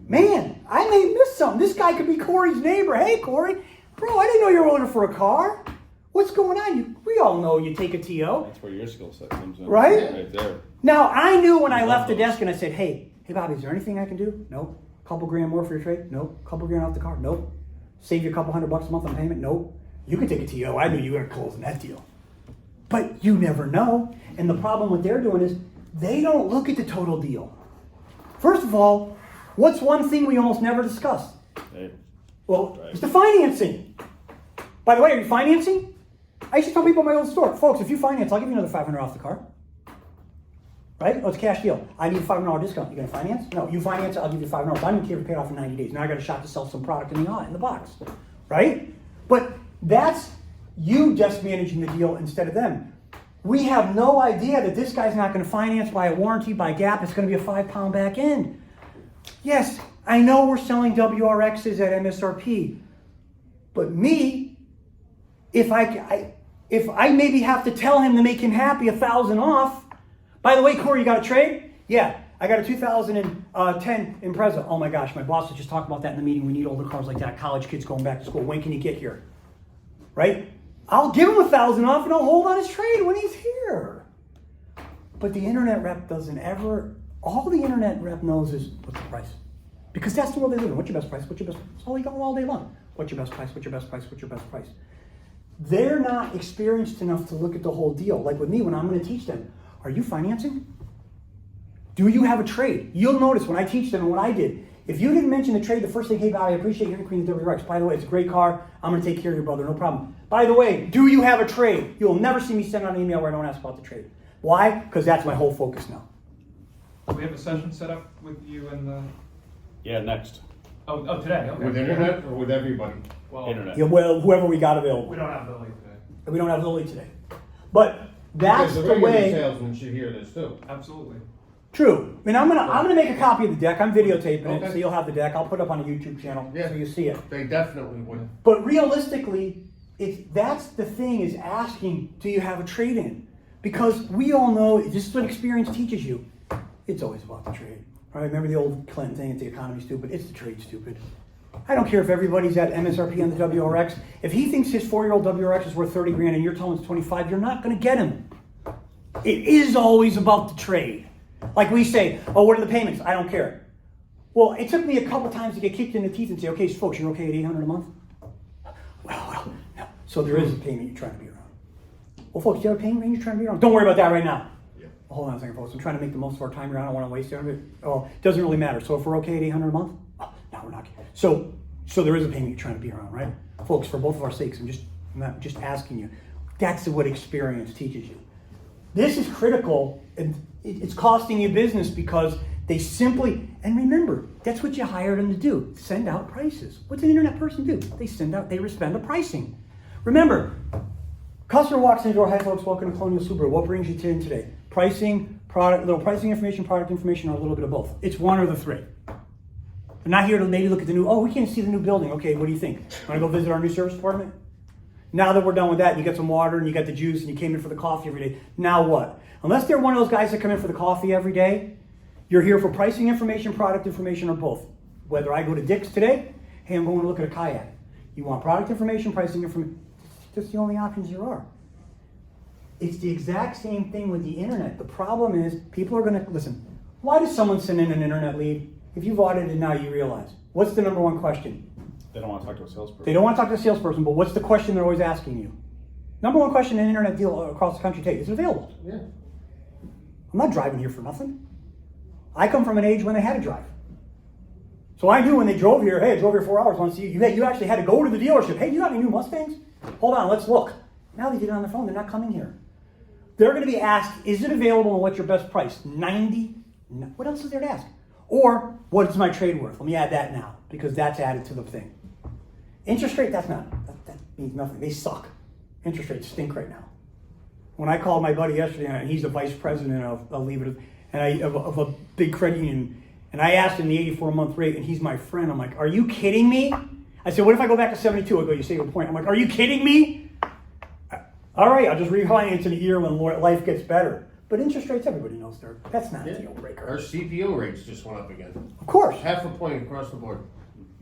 Man, I may miss something. This guy could be Corey's neighbor. Hey, Corey, bro, I didn't know you were ordering for a car. What's going on? We all know you take a TO. That's where your skill set comes in. Right? Right there. Now, I knew when I left the desk and I said, hey, Bobby, is there anything I can do? Nope. Couple grand more for your trade? Nope. Couple grand off the car? Nope. Save you a couple $100 a month on payment? Nope. You can take a TO. I knew you were closing that deal. But you never know. And the problem what they're doing is they don't look at the total deal. First of all, what's one thing we almost never discuss? Hey. Well, it's the financing. By the way, are you financing? I used to tell people in my old store, folks, if you finance, I'll give you another $500 off the car. Right? Oh, it's a cash deal. I need a $500 discount. You gonna finance? No, you finance, I'll give you $500. I don't care if you pay it off in 90 days. Now I got a shot to sell some product in the box. Right? But that's you just managing the deal instead of them. We have no idea that this guy's not gonna finance, buy a warranty, buy Gap. It's gonna be a 5-pound back end. Yes, I know we're selling WRXs at MSRP, but me, if I maybe have to tell him to make him happy, 1,000 off. By the way, Corey, you got a trade? Yeah, I got a 2010 Impreza. Oh my gosh, my boss was just talking about that in the meeting. We need older cars like that. College kids going back to school. When can you get here? Right? I'll give him 1,000 off and I'll hold on his trade when he's here. But the internet rep doesn't ever. All the internet rep knows is what's the price, because that's the world they live in. What's your best price? What's your best price? That's all they go all day long. What's your best price? What's your best price? What's your best price? They're not experienced enough to look at the whole deal. Like with me, when I'm going to teach them, are you financing? Do you have a trade? You'll notice when I teach them and what I did, if you didn't mention the trade, the first thing, hey, Bob, I appreciate your increase in WRX. By the way, it's a great car. I'm going to take care of your brother, no problem. By the way, do you have a trade? You'll never see me send out an email where I don't ask about the trade. Why? Because that's my whole focus now. Do we have a session set up with you and the... Yeah, next. Oh, today, okay. With internet or with everybody? Well, Internet. Yeah, well, whoever we got available. we don't have Lily today. We don't have Lily today. But that's Because the regular way. salesman should hear this too. Absolutely. True. I mean, I'm gonna make a copy of the deck. I'm videotaping it, Okay. so you'll have the deck. I'll put it up on a YouTube channel Yeah. so you see it. They definitely would. But realistically, that's the thing, is asking, do you have a trade-in? Because we all know, this is what experience teaches you. It's always about the trade. Right? Remember the old Clinton thing, it's the economy stupid, it's the trade stupid. I don't care if everybody's at MSRP on the WRX. If he thinks his 4-year-old WRX is worth 30 grand and you're telling him it's 25, you're not gonna get him. It is always about the trade. Like we say, oh, what are the payments? I don't care. Well, it took me a couple times to get kicked in the teeth and say, okay, folks, you're okay at $800 a month? Well, no. So there is a payment you're trying to be around. Well, folks, do you have a payment range you're trying to be around? Don't worry about that right now. Yeah. Well, hold on a second, folks. I'm trying to make the most of our time here. I don't want to waste it. Oh, it doesn't really matter. So if we're okay at $800 a month? Oh, no, we're not. So there is a payment you're trying to be around, right? Folks, for both of our sakes, I'm not just asking you. That's what experience teaches you. This is critical, and it's costing you business because they simply, and remember, that's what you hired them to do, send out prices. What's an internet person do? They respond to pricing. Remember, customer walks in the door, hi folks, welcome to Colonial Subaru. What brings you in today? Pricing, product, little pricing information, product information, or a little bit of both. It's one or the three. I'm not here to maybe look at the new, we can't see the new building. Okay, what do you think? Want to go visit our new service department? Now that we're done with that, and you got some water and you got the juice and you came in for the coffee every day, now what? Unless they're one of those guys that come in for the coffee every day, you're here for pricing information, product information, or both. Whether I go to Dick's today, hey, I'm going to look at a kayak. You want product information, pricing information, just the only options there are. It's the exact same thing with the internet. The problem is people are going to, listen, why does someone send in an internet lead? If you've audited now, you realize. What's the number one question? They don't want to talk to a salesperson. They don't want to talk to a salesperson, but what's the question they're always asking you? Number one question in an internet deal across the country today, is it available? Yeah. I'm not driving here for nothing. I come from an age when they had to drive. So I knew when they drove here, hey, I drove here 4 hours, want to see you. You actually had to go to the dealership. Hey, you got any new Mustangs? Hold on, let's look. Now they did it on their phone, they're not coming here. They're going to be asked, is it available and what's your best price? 90? No. What else is there to ask? Or, what is my trade worth? Let me add that now, because that's added to the thing. Interest rate, that means nothing. They suck. Interest rates stink right now. When I called my buddy yesterday, and he's the vice president of a big credit union, and I asked him the 84-month rate, and he's my friend. I'm like, are you kidding me? I said, what if I go back to 72? I go, you say your point. I'm like, are you kidding me? All right, I'll just refinance in a year when life gets better. But interest rates, everybody knows that's not a deal breaker. Our CPO rates just went up again. Of course. Half a point across the board.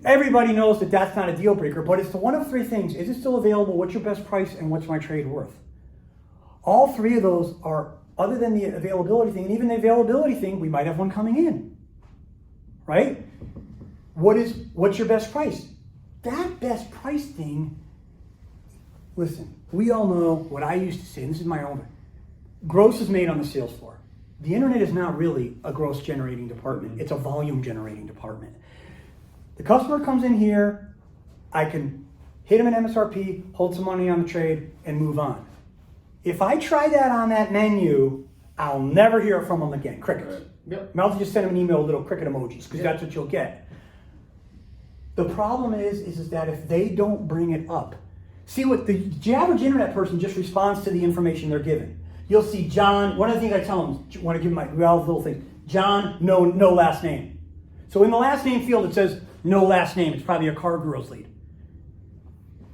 Everybody knows that that's not a deal breaker, but it's the one of three things. Is it still available? What's your best price? And what's my trade worth? All three of those are, other than the availability thing, and even the availability thing, we might have one coming in. Right? What's your best price? That best price thing, listen, we all know what I used to say, and this is my own. Gross is made on the sales floor. The internet is not really a gross generating department. It's a volume generating department. The customer comes in here, I can hit them at MSRP, hold some money on the trade, and move on. If I try that on that menu, I'll never hear from them again. Crickets. Yep. Might as well just send them an email with little cricket emojis, because that's what you'll get. The problem is that if they don't bring it up, see what the average internet person just responds to the information they're given. You'll see John, one of the things I tell them, want to give them all the little things, John, no last name. So in the last name field it says no last name, it's probably a car gurus lead.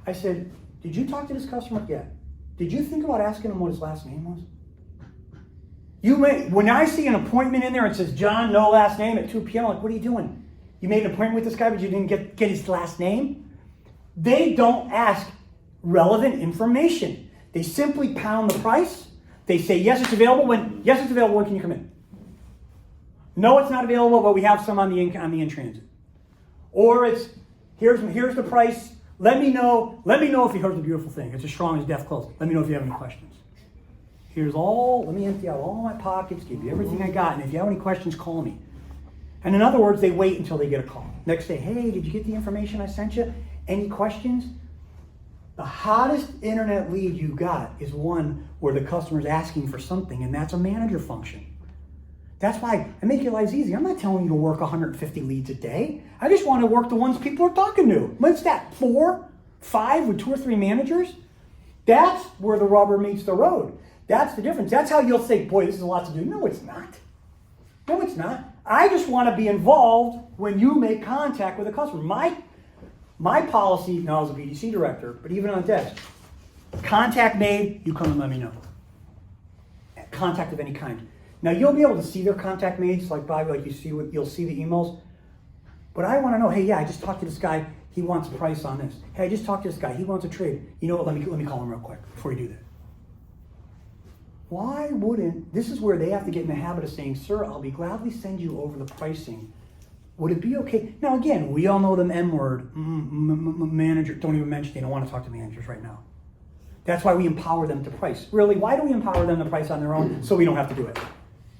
I said, did you talk to this customer yet? Did you think about asking him what his last name was? When I see an appointment in there and says John, no last name at 2 p.m., I'm like, what are you doing? You made an appointment with this guy, but you didn't get his last name? They don't ask relevant information. They simply pound the price. They say, yes, it's available. When can you come in? No, it's not available, but we have some on the in-transit. Or it's, here's the price. Let me know if you heard the beautiful thing. It's as strong as death close. Let me know if you have any questions. Let me empty out all my pockets, give you everything I got, and if you have any questions, call me. And in other words, they wait until they get a call. Next day, hey, did you get the information I sent you? Any questions? The hottest internet lead you got is one where the customer's asking for something, and that's a manager function. That's why I make your lives easy. I'm not telling you to work 150 leads a day. I just want to work the ones people are talking to. What's that, 4, 5 with 2 or 3 managers? That's where the rubber meets the road. That's the difference. That's how you'll say, boy, this is a lot to do. No, it's not. No, it's not. I just want to be involved when you make contact with a customer. My policy, now as a BDC director, but even on desk, contact made, you come and let me know. Contact of any kind. Now you'll be able to see their contact made, like you'll see the emails. But I want to know, hey, yeah, I just talked to this guy. He wants a price on this. Hey, I just talked to this guy. He wants a trade. You know what? Let me call him real quick before you do that. Why wouldn't, this is where they have to get in the habit of saying, sir, I'll be gladly send you over the pricing. Would it be okay? Now again, we all know them M word, manager, don't even mention, they don't want to talk to managers right now. That's why we empower them to price. Really, why do we empower them to price on their own? So we don't have to do it.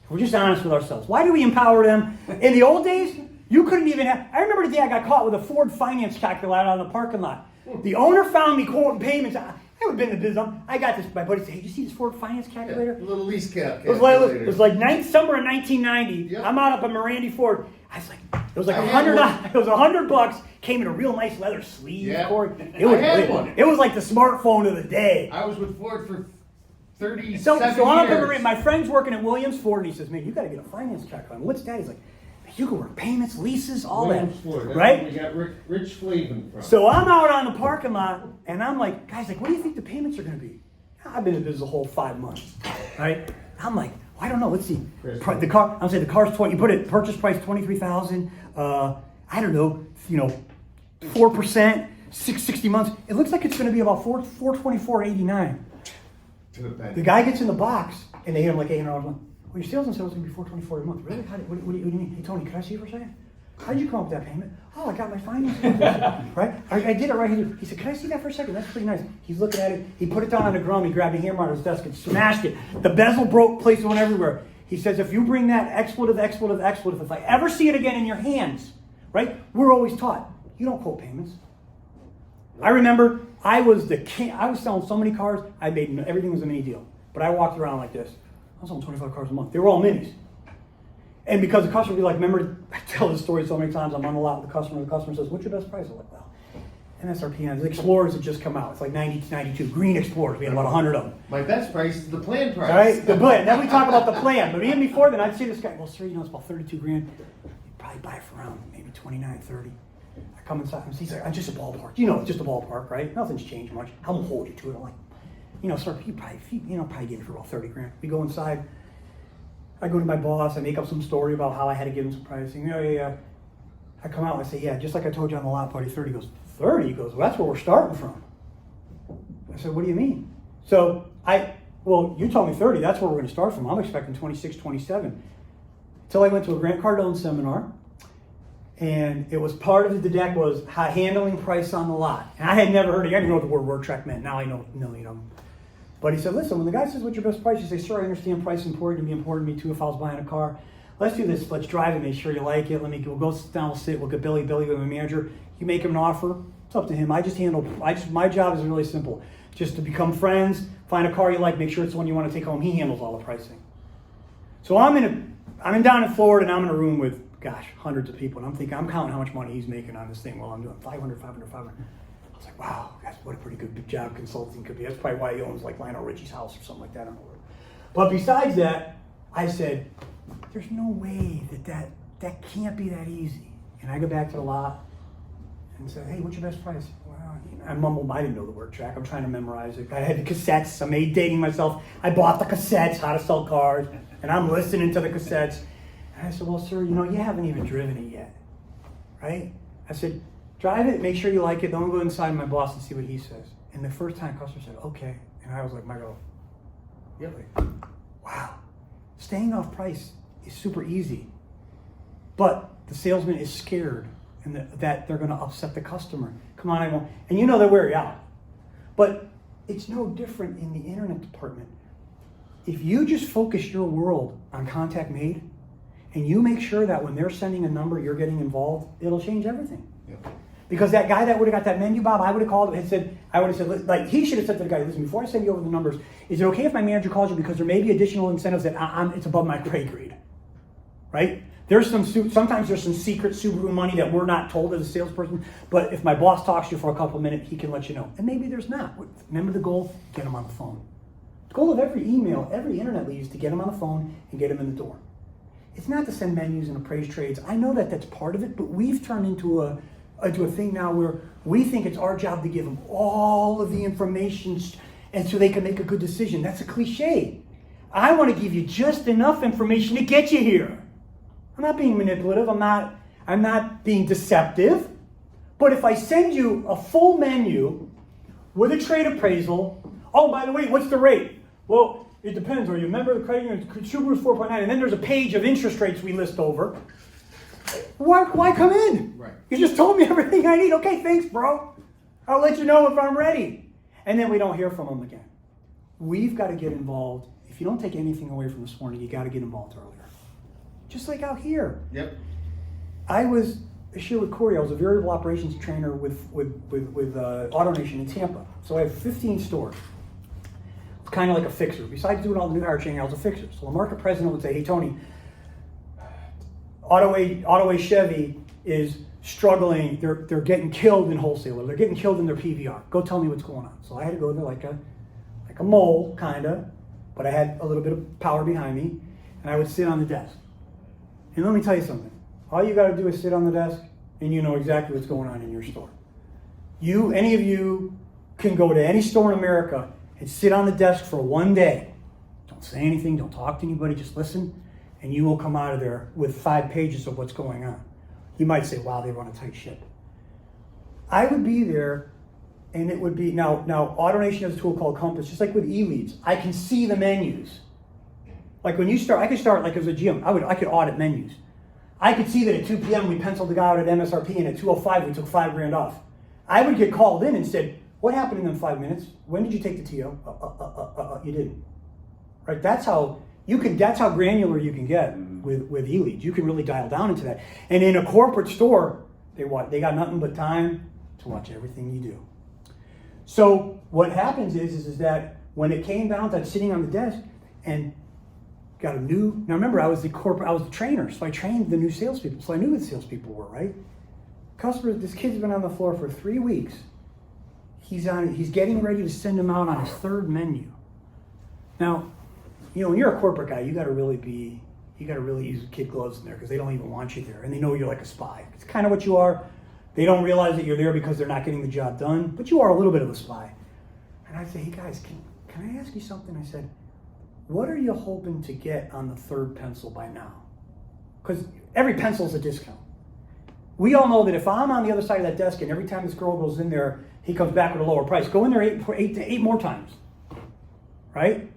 We're just honest with ourselves. Why do we empower them? In the old days, you couldn't even have, I remember the day I got caught with a Ford finance calculator out in the parking lot. The owner found me quoting payments. I would have been in the business. I got this. My buddy said, hey, you see this Ford finance calculator? Yeah, a little lease cap. It was like somewhere in 1990. Yep. I'm out up at Mirandy Ford. I was like, it was like $100. It was $100. Came in a real nice leather sleeve. Yeah. Cord. It was like the smartphone of the day. I was with Ford for 37 so I'm up at years. my friend's working at Williams Ford, and he says, man, you got to get a finance calculator. What's that? He's like, you can work payments, leases, all Williams that. Ford. That's Right? where we got Rich Flavin from. So I'm out on the parking lot, and I'm like, guys, what do you think the payments are going to be? I've been in this a whole 5 months, right? I'm like, well, I don't know. Let's see. The car. I'm saying the car's 20. You put it purchase price $23,000. I don't know. 4%, 60 months. It looks like it's going to be about $424.89. The guy gets in the box, and they hit him like $800 a month. Well, your salesman said it was going to be $424 a month. Really? What do you mean? Hey, Tony, can I see it for a second? How did you come up with that payment? Oh, I got my finance. Right? I did it right here. He said, can I see that for a second? That's pretty nice. He's looking at it. He put it down on the ground. He grabbed a hammer on his desk and smashed it. The bezel broke, places went everywhere. He says, if you bring that expletive, if I ever see it again in your hands, right? We're always taught, you don't quote payments. I remember I was the king. I was selling so many cars, everything was a mini deal. But I walked around like this. I was selling 25 cars a month. They were all minis. And because the customer would be like, remember, I tell this story so many times, I'm on a lot with the customer says, what's your best price? I'm like, well, MSRP, the Explorers had just come out. It's like 90 to 92, green Explorers. We had about 100 of them. My best price is the plan price. All right, the plan. Then we talk about the plan. But even before then, I'd see this guy, well, sir, it's about 32 grand. You'd probably buy it for around maybe 29, 30. I come inside, and he's like, I'm just a ballpark. It's just a ballpark, right? Nothing's changed much. I won't hold you to it. I'm like, sir, you probably get it for about 30 grand. We go inside. I go to my boss, I make up some story about how I had to give him some pricing. Yeah. I come out and I say, yeah, just like I told you on the lot party, 30. He goes, 30? He goes, well, that's where we're starting from. I said, what do you mean? So you told me 30, that's where we're going to start from. I'm expecting 26, 27. Until I went to a Grant Cardone seminar, and it was part of the deck was handling price on the lot. And I had never heard it. I didn't know what the word track meant. Now I know a million of them. But he said, listen, when the guy says, what's your best price? You say, sir, I understand price is important. It'd be important to me too if I was buying a car. Let's do this. Let's drive it. Make sure you like it. We'll go sit down. We'll sit. We'll get Billy with my manager. You make him an offer. It's up to him. My job is really simple. Just to become friends, find a car you like, make sure it's the one you want to take home. He handles all the pricing. So I'm down in Florida, and I'm in a room with, hundreds of people, and I'm counting how much money he's making on this thing while I'm doing 500. I was like, wow, guys, what a pretty good job consulting could be. That's probably why he owns like Lionel Richie's house or something like that. I don't know. But besides that, I said, there's no way that can't be that easy. And I go back to the lot and said, hey, what's your best price? Well, I mumbled, I didn't know the word track. I'm trying to memorize it. I had the cassettes. I'm dating myself. I bought the cassettes, how to sell cars, and I'm listening to the cassettes. And I said, well, sir, you haven't even driven it yet, right? I said, drive it, make sure you like it. Don't go inside my boss and see what he says. And the first time customer said, okay. And I was like, really? Wow. Staying off price is super easy. But the salesman is scared and that they're going to upset the customer. Come on, I won't. And they'll wear you out. But it's no different in the internet department. If you just focus your world on contact made, and you make sure that when they're sending a number, you're getting involved, it'll change everything. Yep. Because that guy that would have got that menu, Bob, I would have called and said, like, he should have said to the guy, listen, before I send you over the numbers, is it okay if my manager calls you because there may be additional incentives that it's above my pay grade, right? Sometimes there's some secret Subaru money that we're not told as a salesperson, but if my boss talks to you for a couple of minutes, he can let you know. And maybe there's not. Remember the goal? Get them on the phone. The goal of every email, every internet lead is to get them on the phone and get them in the door. It's not to send menus and appraise trades. I know that that's part of it, but we've turned into a thing now where we think it's our job to give them all of the information and so they can make a good decision. That's a cliche. I want to give you just enough information to get you here. I'm not being manipulative. I'm not being deceptive. But if I send you a full menu with a trade appraisal, oh, by the way, what's the rate? Well, it depends. Are you a member of the credit union? Subaru's 4.9, and then there's a page of interest rates we list over. Why come in? Right. You just told me everything I need. Okay, thanks, bro. I'll let you know if I'm ready. And then we don't hear from them again. We've got to get involved. If you don't take anything away from this morning, you got to get involved earlier. Just like out here. Yep. I was here with Corey. I was a variable operations trainer with AutoNation in Tampa. So I have 15 stores. It's kind of like a fixer. Besides doing all the new hire training, I was a fixer. So the market president would say, hey, Tony, Autoway Chevy is struggling. They're getting killed in wholesaler. They're getting killed in their PVR. Go tell me what's going on. So I had to go there like a mole, kind of, but I had a little bit of power behind me, and I would sit on the desk. And let me tell you something. All you got to do is sit on the desk, and you know exactly what's going on in your store. Any of you can go to any store in America and sit on the desk for one day. Don't say anything, don't talk to anybody, just listen, and you will come out of there with 5 pages of what's going on. You might say, wow, they run a tight ship. I would be there, and it would be, now AutoNation has a tool called Compass, just like with e-leads. I can see the menus. Like when you start, I could start like as a GM, I could audit menus. I could see that at 2 p.m. we penciled the guy out at MSRP, and at 2:05 we took $5,000 off. I would get called in and said, what happened in them 5 minutes? When did you take the TO? You didn't. Right? That's how granular you can get with e-leads. You can really dial down into that. And in a corporate store, they got nothing but time to watch everything you do. So what happens is that when it came down to sitting on the desk and got now remember I was the trainer, so I trained the new salespeople, so I knew who the salespeople were, right? This kid's been on the floor for 3 weeks. He's getting ready to send him out on his 3rd menu. Now, when you're a corporate guy, you got to really use kid gloves in there because they don't even want you there, and they know you're like a spy. It's kind of what you are. They don't realize that you're there because they're not getting the job done, but you are a little bit of a spy. And I say, hey guys, can I ask you something? I said, what are you hoping to get on the 3rd pencil by now? Because every pencil is a discount. We all know that if I'm on the other side of that desk and every time this girl goes in there, he comes back with a lower price, go in there eight more times, right?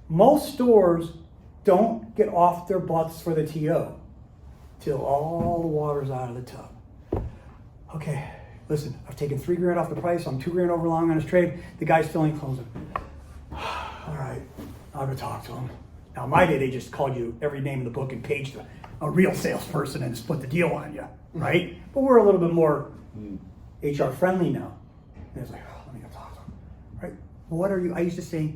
Most stores don't get off their butts for the TO till all the water's out of the tub. Okay, listen, I've taken $3,000 off the price. I'm $2,000 over long on his trade. The guy's still ain't closing. All right, I'll go talk to him. Now, my day, they just called you every name in the book and paged them. a real salesperson and split the deal on you, right? But we're a little bit more HR friendly now. And it's like, oh, let me go talk to him, right? What are you? I used to say,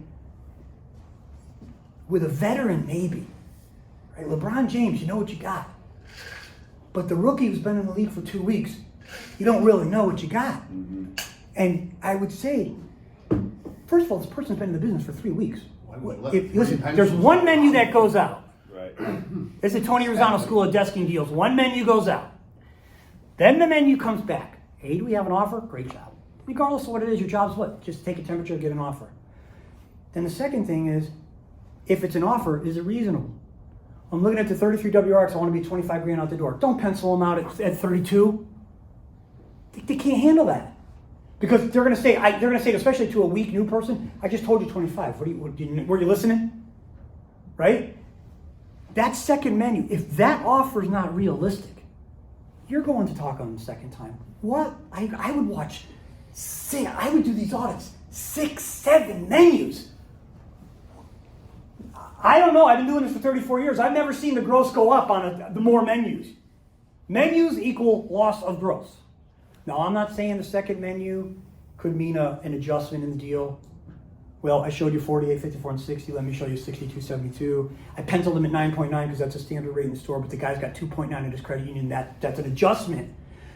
with a veteran, maybe, right? LeBron James, you know what you got. But the rookie who's been in the league for 2 weeks, you don't really know what you got. And I would say, first of all, this person's been in the business for 3 weeks. Listen, there's one menu that goes out. Right. It's the Tony Rossano School of Desking Deals. One menu goes out. Then the menu comes back. Hey, do we have an offer? Great job. Regardless of what it is, your job's what? Just take a temperature, get an offer. Then the second thing is, if it's an offer, is it reasonable? I'm looking at the 33 WRX, I want to be 25 grand out the door. Don't pencil them out at 32. They can't handle that. Because they're going to say, especially to a weak new person, I just told you 25. Were you listening? Right? That second menu, if that offer is not realistic, you're going to talk on the second time. What? I would watch, I would do these audits, 6, 7 menus. I don't know, I've been doing this for 34 years. I've never seen the gross go up on the more menus. Menus equal loss of gross. Now, I'm not saying the second menu could mean an adjustment in the deal. Well, I showed you 48, 54, and 60. Let me show you 62, 72. I penciled them at 9.9 because that's a standard rate in the store, but the guy's got 2.9 in his credit union. That's an adjustment.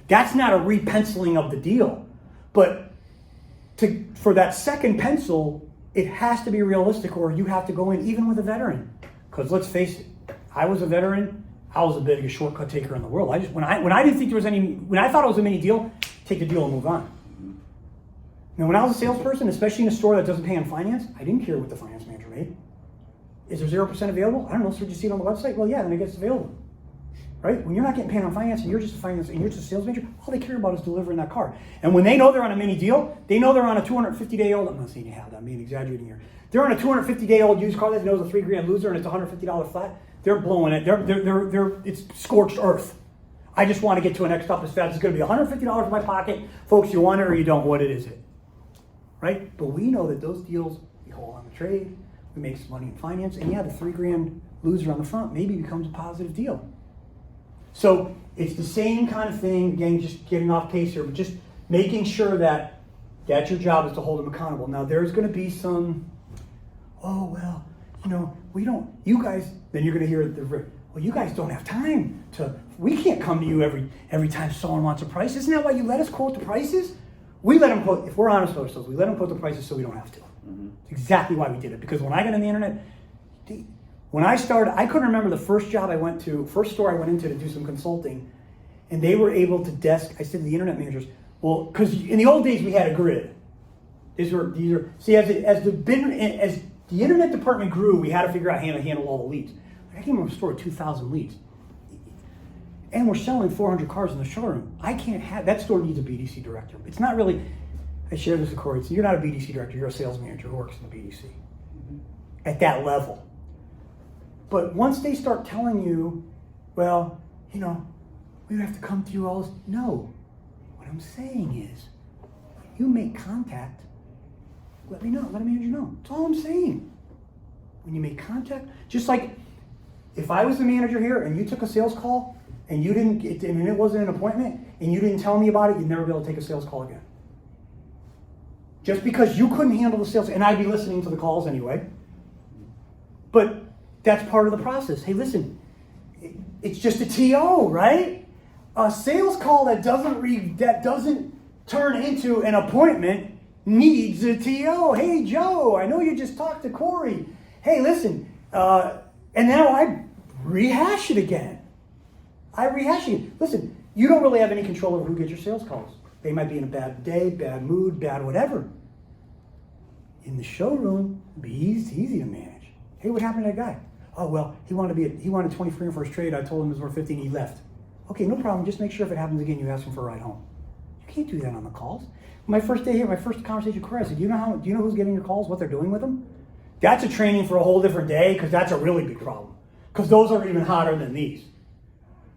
That's not a repenciling of the deal. But for that second pencil, it has to be realistic, or you have to go in even with a veteran. Because let's face it, I was a veteran. I was the biggest shortcut taker in the world. When I didn't think there was any, when I thought it was a mini deal, take the deal and move on. Now, when I was a salesperson, especially in a store that doesn't pay on finance, I didn't care what the finance manager made. Is there 0% available? I don't know. So did you see it on the website? Well, yeah, then I guess it's available. Right? When you're not getting paid on finance and you're just a sales manager, all they care about is delivering that car. And when they know they're on a mini deal, they know they're on a 250-day-old. I'm not saying you have that. I'm being exaggerating here. They're on a 250-day-old used car that knows a $3 grand loser and it's $150 flat. They're blowing it. It's scorched earth. I just want to get to a next stop as fast. It's going to be $150 in my pocket. Folks, you want it or you don't. What is it? Right? But we know that those deals, we hold on the trade, we make some money in finance, and yeah, the $3 grand loser on the front maybe becomes a positive deal. So it's the same kind of thing, again, just getting off pace here, but just making sure that that's your job is to hold them accountable. Now, there's going to be some, you guys, then you're going to hear you guys don't have time we can't come to you every time someone wants a price. Isn't that why you let us quote the prices? We let them quote, if we're honest with ourselves, we let them quote the prices so we don't have to. It's exactly why we did it. Because when I got on the internet, when I started, I couldn't remember the first job I went to, first store I went into to do some consulting, and they were able to I said to the internet managers, well, because in the old days we had a grid. As the internet department grew, we had to figure out how to handle all the leads. I came from a store with 2,000 leads. And we're selling 400 cars in the showroom. I can't have, that store needs a BDC director. It's not really, I shared this with Corey, so you're not a BDC director, you're a sales manager who works in the BDC. At that level. But once they start telling you, well, we have to come to you all this, no. What I'm saying is, you make contact, let me know, let a manager know. That's all I'm saying. When you make contact, just like if I was the manager here and you took a sales call and you didn't, and it wasn't an appointment, and you didn't tell me about it, you'd never be able to take a sales call again. Just because you couldn't handle the sales, and I'd be listening to the calls anyway. But that's part of the process. Hey, listen, it's just a TO, right? A sales call that doesn't turn into an appointment needs a TO. Hey, Joe, I know you just talked to Corey. Hey, listen, and now I rehash it again. Listen, you don't really have any control over who gets your sales calls. They might be in a bad day, bad mood, bad whatever. In the showroom, it's easy to manage. Hey, what happened to that guy? Oh, well, he wanted 23 for his trade. I told him it was worth 50 and he left. Okay, no problem. Just make sure if it happens again, you ask him for a ride home. You can't do that on the calls. My first day here, my first conversation with Corey, I said, do you know who's getting your calls, what they're doing with them? That's a training for a whole different day because that's a really big problem. Because those are even hotter than these.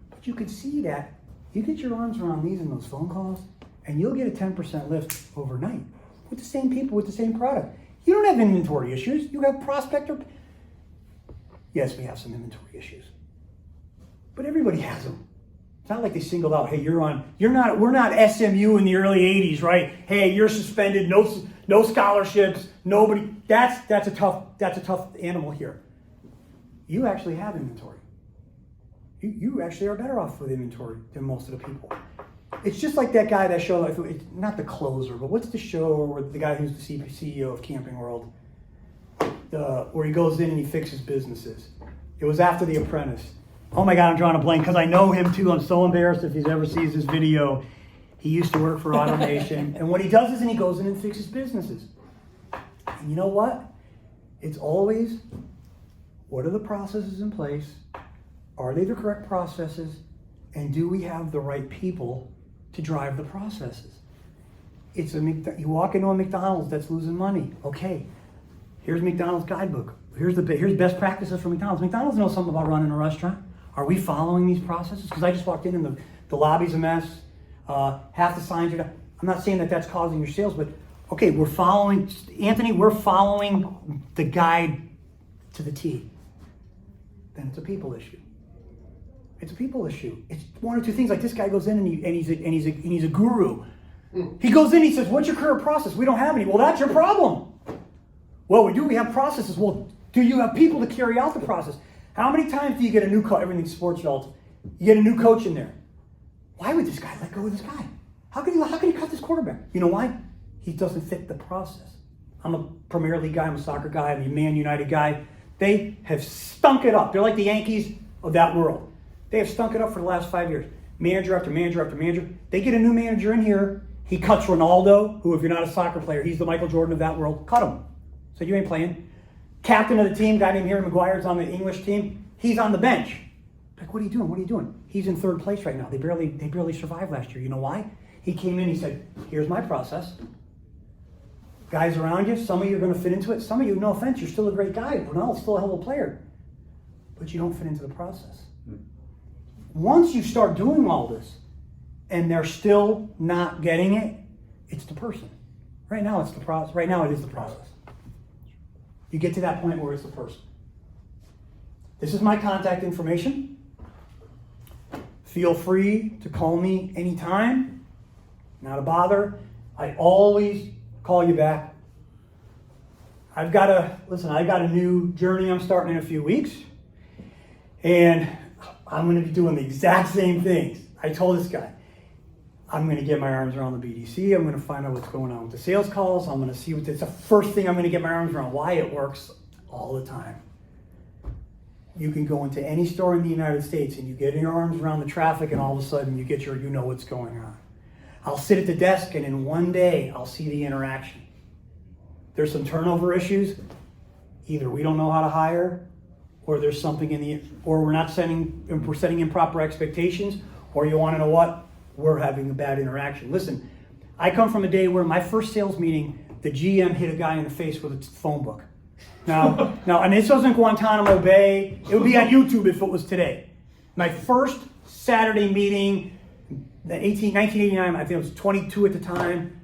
But you can see that you get your arms around these in those phone calls and you'll get a 10% lift overnight with the same people, with the same product. You don't have inventory issues. You have prospector. Yes, we have some inventory issues. But everybody has them. It's not like they singled out, hey, we're not SMU in the early 80s, right? Hey, you're suspended, no scholarships, nobody. That's a tough animal here. You actually have inventory. You actually are better off with inventory than most of the people. It's just like that guy, that show, it's not The Closer, but what's the show where the guy who's the CEO of Camping World, where he goes in and he fixes businesses. It was after The Apprentice. Oh my God, I'm drawing a blank because I know him too. I'm so embarrassed if he ever sees this video. He used to work for automation. And what he does is he goes in and fixes businesses. And you know what? It's always, what are the processes in place? Are they the correct processes? And do we have the right people to drive the processes? You walk into a McDonald's that's losing money. Okay, here's McDonald's guidebook. Here's best practices for McDonald's. McDonald's knows something about running a restaurant. Are we following these processes? Because I just walked in and the lobby's a mess. Half the signs are down. I'm not saying that that's causing your sales, but okay, we're following the guide to the T. Then it's a people issue. It's a people issue. It's one or two things. Like this guy goes in and he's a guru. He goes in, he says, "What's your current process?" We don't have any. Well, that's your problem. Well, we do. We have processes. Well, do you have people to carry out the process? How many times do you get a new coach? Everything's sports relative. You get a new coach in there. Why would this guy let go of this guy? How can he cut this quarterback? You know why? He doesn't fit the process. I'm a Premier League guy. I'm a soccer guy. I'm a Man United guy. They have stunk it up. They're like the Yankees of that world. They have stunk it up for the last 5 years. Manager after manager after manager. They get a new manager in here. He cuts Ronaldo, who, if you're not a soccer player, he's the Michael Jordan of that world. Cut him. So you ain't playing. Captain of the team, guy named Harry Maguire's on the English team. He's on the bench. Like, what are you doing? What are you doing? He's in third place right now. They barely survived last year. You know why? He came in, he said, here's my process. Guys around you, some of you are going to fit into it. Some of you, no offense, you're still a great guy. Ronaldo's still a hell of a player. But you don't fit into the process. Once you start doing all this, and they're still not getting it, it's the person. Right now, it's the process. Right now, it is the process. You get to that point where it's the person. This is my contact information. Feel free to call me anytime. Not a bother. I always call you back. I've got a new journey I'm starting in a few weeks. And I'm going to be doing the exact same things. I told this guy, I'm going to get my arms around the BDC. I'm going to find out what's going on with the sales calls. I'm going to see it's the first thing I'm going to get my arms around, why it works all the time. You can go into any store in the United States and you get your arms around the traffic and all of a sudden you know what's going on. I'll sit at the desk and in one day I'll see the interaction. There's some turnover issues. Either we don't know how to hire, or there's something or we're setting improper expectations, or you want to know what? We're having a bad interaction. Listen, I come from a day where my first sales meeting, the GM hit a guy in the face with a phone book. Now, and this wasn't Guantanamo Bay. It would be on YouTube if it was today. My first Saturday meeting, 1989, I think I was 22 at the time.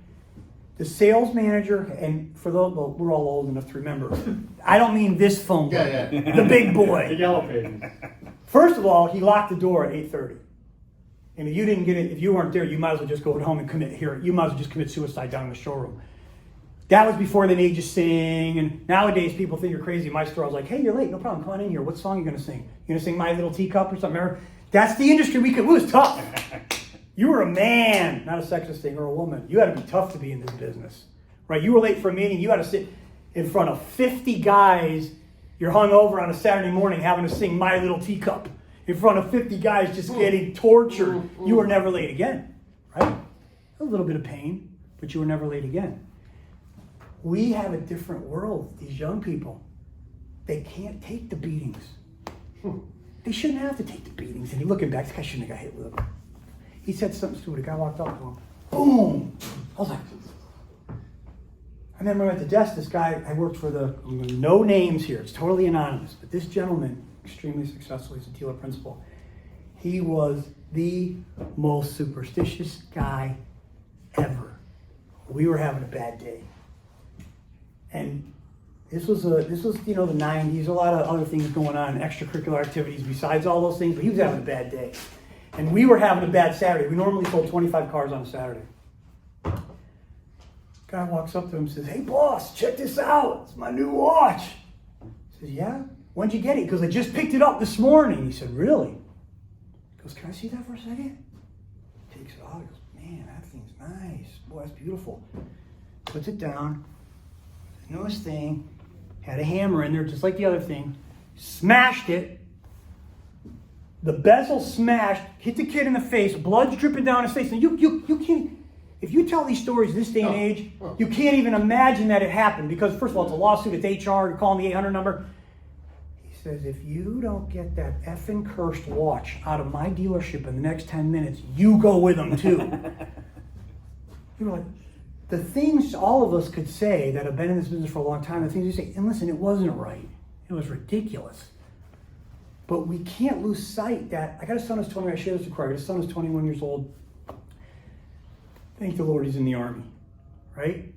The sales manager, and for those, well, we're all old enough to remember. I don't mean this phone book, the big boy. The yellow pages. First of all, he locked the door at 8:30. And if you didn't get it, if you weren't there, you might as well just go home and you might as well just commit suicide down in the showroom. That was before they made you sing, and nowadays people think you're crazy. My store, I was like, hey, you're late, no problem, come on in here. What song are you gonna sing? You gonna sing My Little Teacup or something? That's the industry it was tough. You were a man, not a sexist thing, or a woman. You had to be tough to be in this business, right? You were late for a meeting, you had to sit in front of 50 guys. You're hung over on a Saturday morning having to sing My Little Teacup in front of 50 guys just getting tortured. You were never late again, right? A little bit of pain, but you were never late again. We have a different world, these young people. They can't take the beatings. They shouldn't have to take the beatings. And looking back, this guy shouldn't have got hit with it. He said something stupid. A guy walked up to him. Boom! I was like, I remember at the desk, this guy, I worked for no names here. It's totally anonymous. But this gentleman, extremely successful, he's a dealer principal. He was the most superstitious guy ever. We were having a bad day. And This was the 90s, a lot of other things going on, extracurricular activities besides all those things, but he was having a bad day. And we were having a bad Saturday. We normally sold 25 cars on a Saturday. Guy walks up to him and says, "Hey boss, check this out. It's my new watch." He says, "Yeah? When'd you get it?" He goes, "I just picked it up this morning." He said, "Really?" He goes, "Can I see that for a second?" Takes it off. He goes, "Man, that thing's nice. Boy, that's beautiful." Puts it down. Newest thing. Had a hammer in there, just like the other thing. Smashed it. The bezel smashed. Hit the kid in the face. Blood's dripping down his face. And you can't. If you tell these stories this day and age, you can't even imagine that it happened because, first of all, it's a lawsuit, it's HR, you're calling the 800 number. He says, "If you don't get that effing cursed watch out of my dealership in the next 10 minutes, you go with them too." You were like, the things all of us could say that have been in this business for a long time, the things you say, and listen, it wasn't right. It was ridiculous. But we can't lose sight that, I got a son who's 20, I share this with Craig, I got a son who's 21 years old. Thank the Lord he's in the Army, right?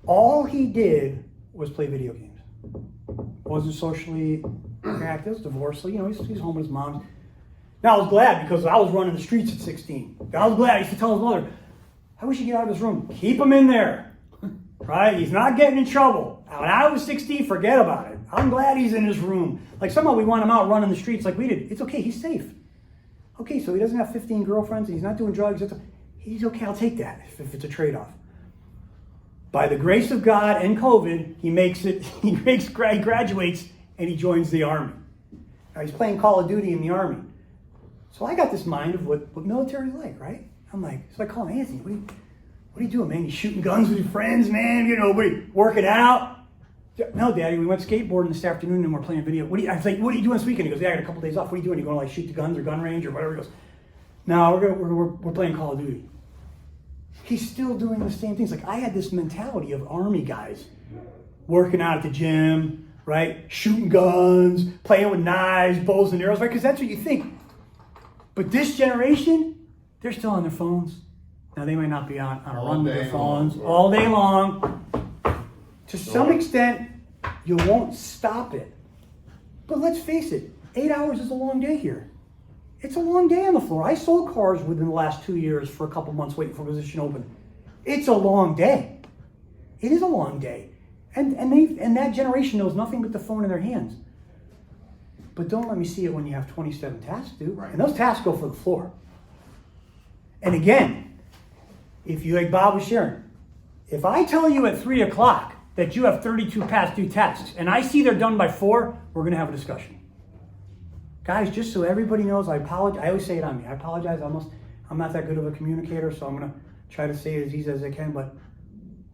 All he did was play video games. Wasn't socially active, divorced, so he's home with his mom. Now I was glad because I was running the streets at 16. I was glad. I used to tell his mother, "I wish he'd get out of his room. Keep him in there, right? He's not getting in trouble." When I was 16, forget about it. I'm glad he's in his room. Like somehow we want him out running the streets like we did. It's okay, he's safe. Okay, so he doesn't have 15 girlfriends, and he's not doing drugs. He's okay, I'll take that if it's a trade-off. By the grace of God and COVID, he graduates, and he joins the Army. Now he's playing Call of Duty in the Army. So I got this mind of what military's like, right? I'm like, so I call him, "Anthony, what are you doing, man? You shooting guns with your friends, man? What are you working out?" "No, Daddy, we went skateboarding this afternoon and we're playing video." I was like, "What are you doing this weekend?" He goes, "Yeah, I got a couple days off. What are you doing?" You going to shoot the guns or gun range or whatever? He goes, "No, we're playing Call of Duty." He's still doing the same things. Like I had this mentality of Army guys working out at the gym, right? Shooting guns, playing with knives, bows and arrows, right? Because that's what you think. But this generation, they're still on their phones. Now they might not be on a run with their phones all day long. To some extent, you won't stop it. But let's face it, 8 hours is a long day here. It's a long day on the floor. I sold cars within the last 2 years for a couple months waiting for a position open. It's a long day. It is a long day. And that generation knows nothing but the phone in their hands. But don't let me see it when you have 27 tasks to do. Right. And those tasks go for the floor. And again, if you, like Bob was sharing, if I tell you at 3 o'clock that you have 32 past due tasks and I see they're done by 4, we're going to have a discussion. Guys, just so everybody knows, I apologize. I always say it on me. I apologize. I'm not that good of a communicator, so I'm going to try to say it as easy as I can. But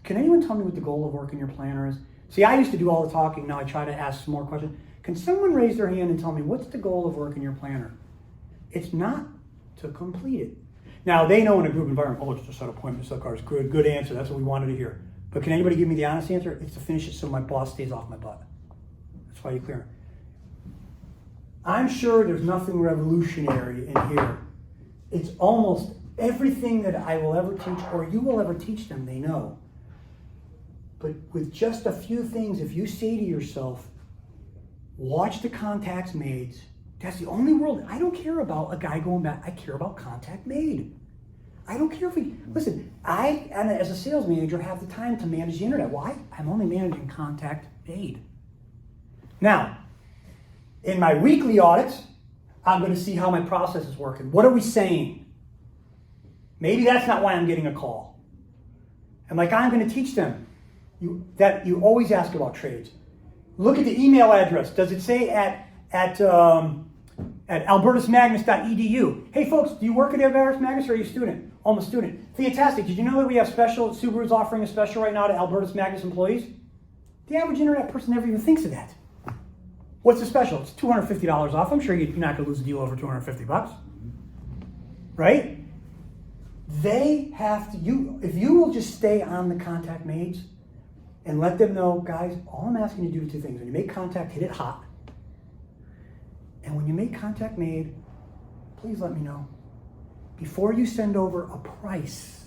can anyone tell me what the goal of work in your planner is? See, I used to do all the talking. Now I try to ask some more questions. Can someone raise their hand and tell me what's the goal of work in your planner? It's not to complete it. Now, they know in a group environment, oh, it's to set appointments, set cars. Good answer. That's what we wanted to hear. But can anybody give me the honest answer? It's to finish it so my boss stays off my butt. That's why you clear it. I'm sure there's nothing revolutionary in here. It's almost everything that I will ever teach or you will ever teach them, they know. But with just a few things, if you say to yourself, watch the contacts made, that's the only world. I don't care about a guy going back. I care about contact made. I don't care if we, listen, and as a sales manager, have the time to manage the internet. Why? I'm only managing contact made. Now, in my weekly audits, I'm going to see how my process is working. What are we saying? Maybe that's not why I'm getting a call. And like I'm going to teach them that you always ask about trades. Look at the email address. Does it say at albertusmagnus.edu? Hey folks, do you work at Albertus Magnus or are you a student? Oh, I'm a student. Fantastic. Did you know that we have Subaru's offering a special right now to Albertus Magnus employees? The average internet person never even thinks of that. What's the special? It's $250 off. I'm sure you're not going to lose a deal over $250. Right? They have to, if you will just stay on the contact maids and let them know, guys, all I'm asking you to do is 2 things. When you make contact, hit it hot. And when you make contact made, please let me know. Before you send over a price,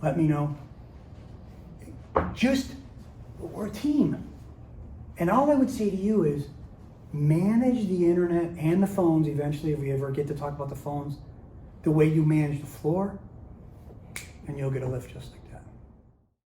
let me know. We're a team. And all I would say to you is manage the internet and the phones eventually, if we ever get to talk about the phones, the way you manage the floor, and you'll get a lift just like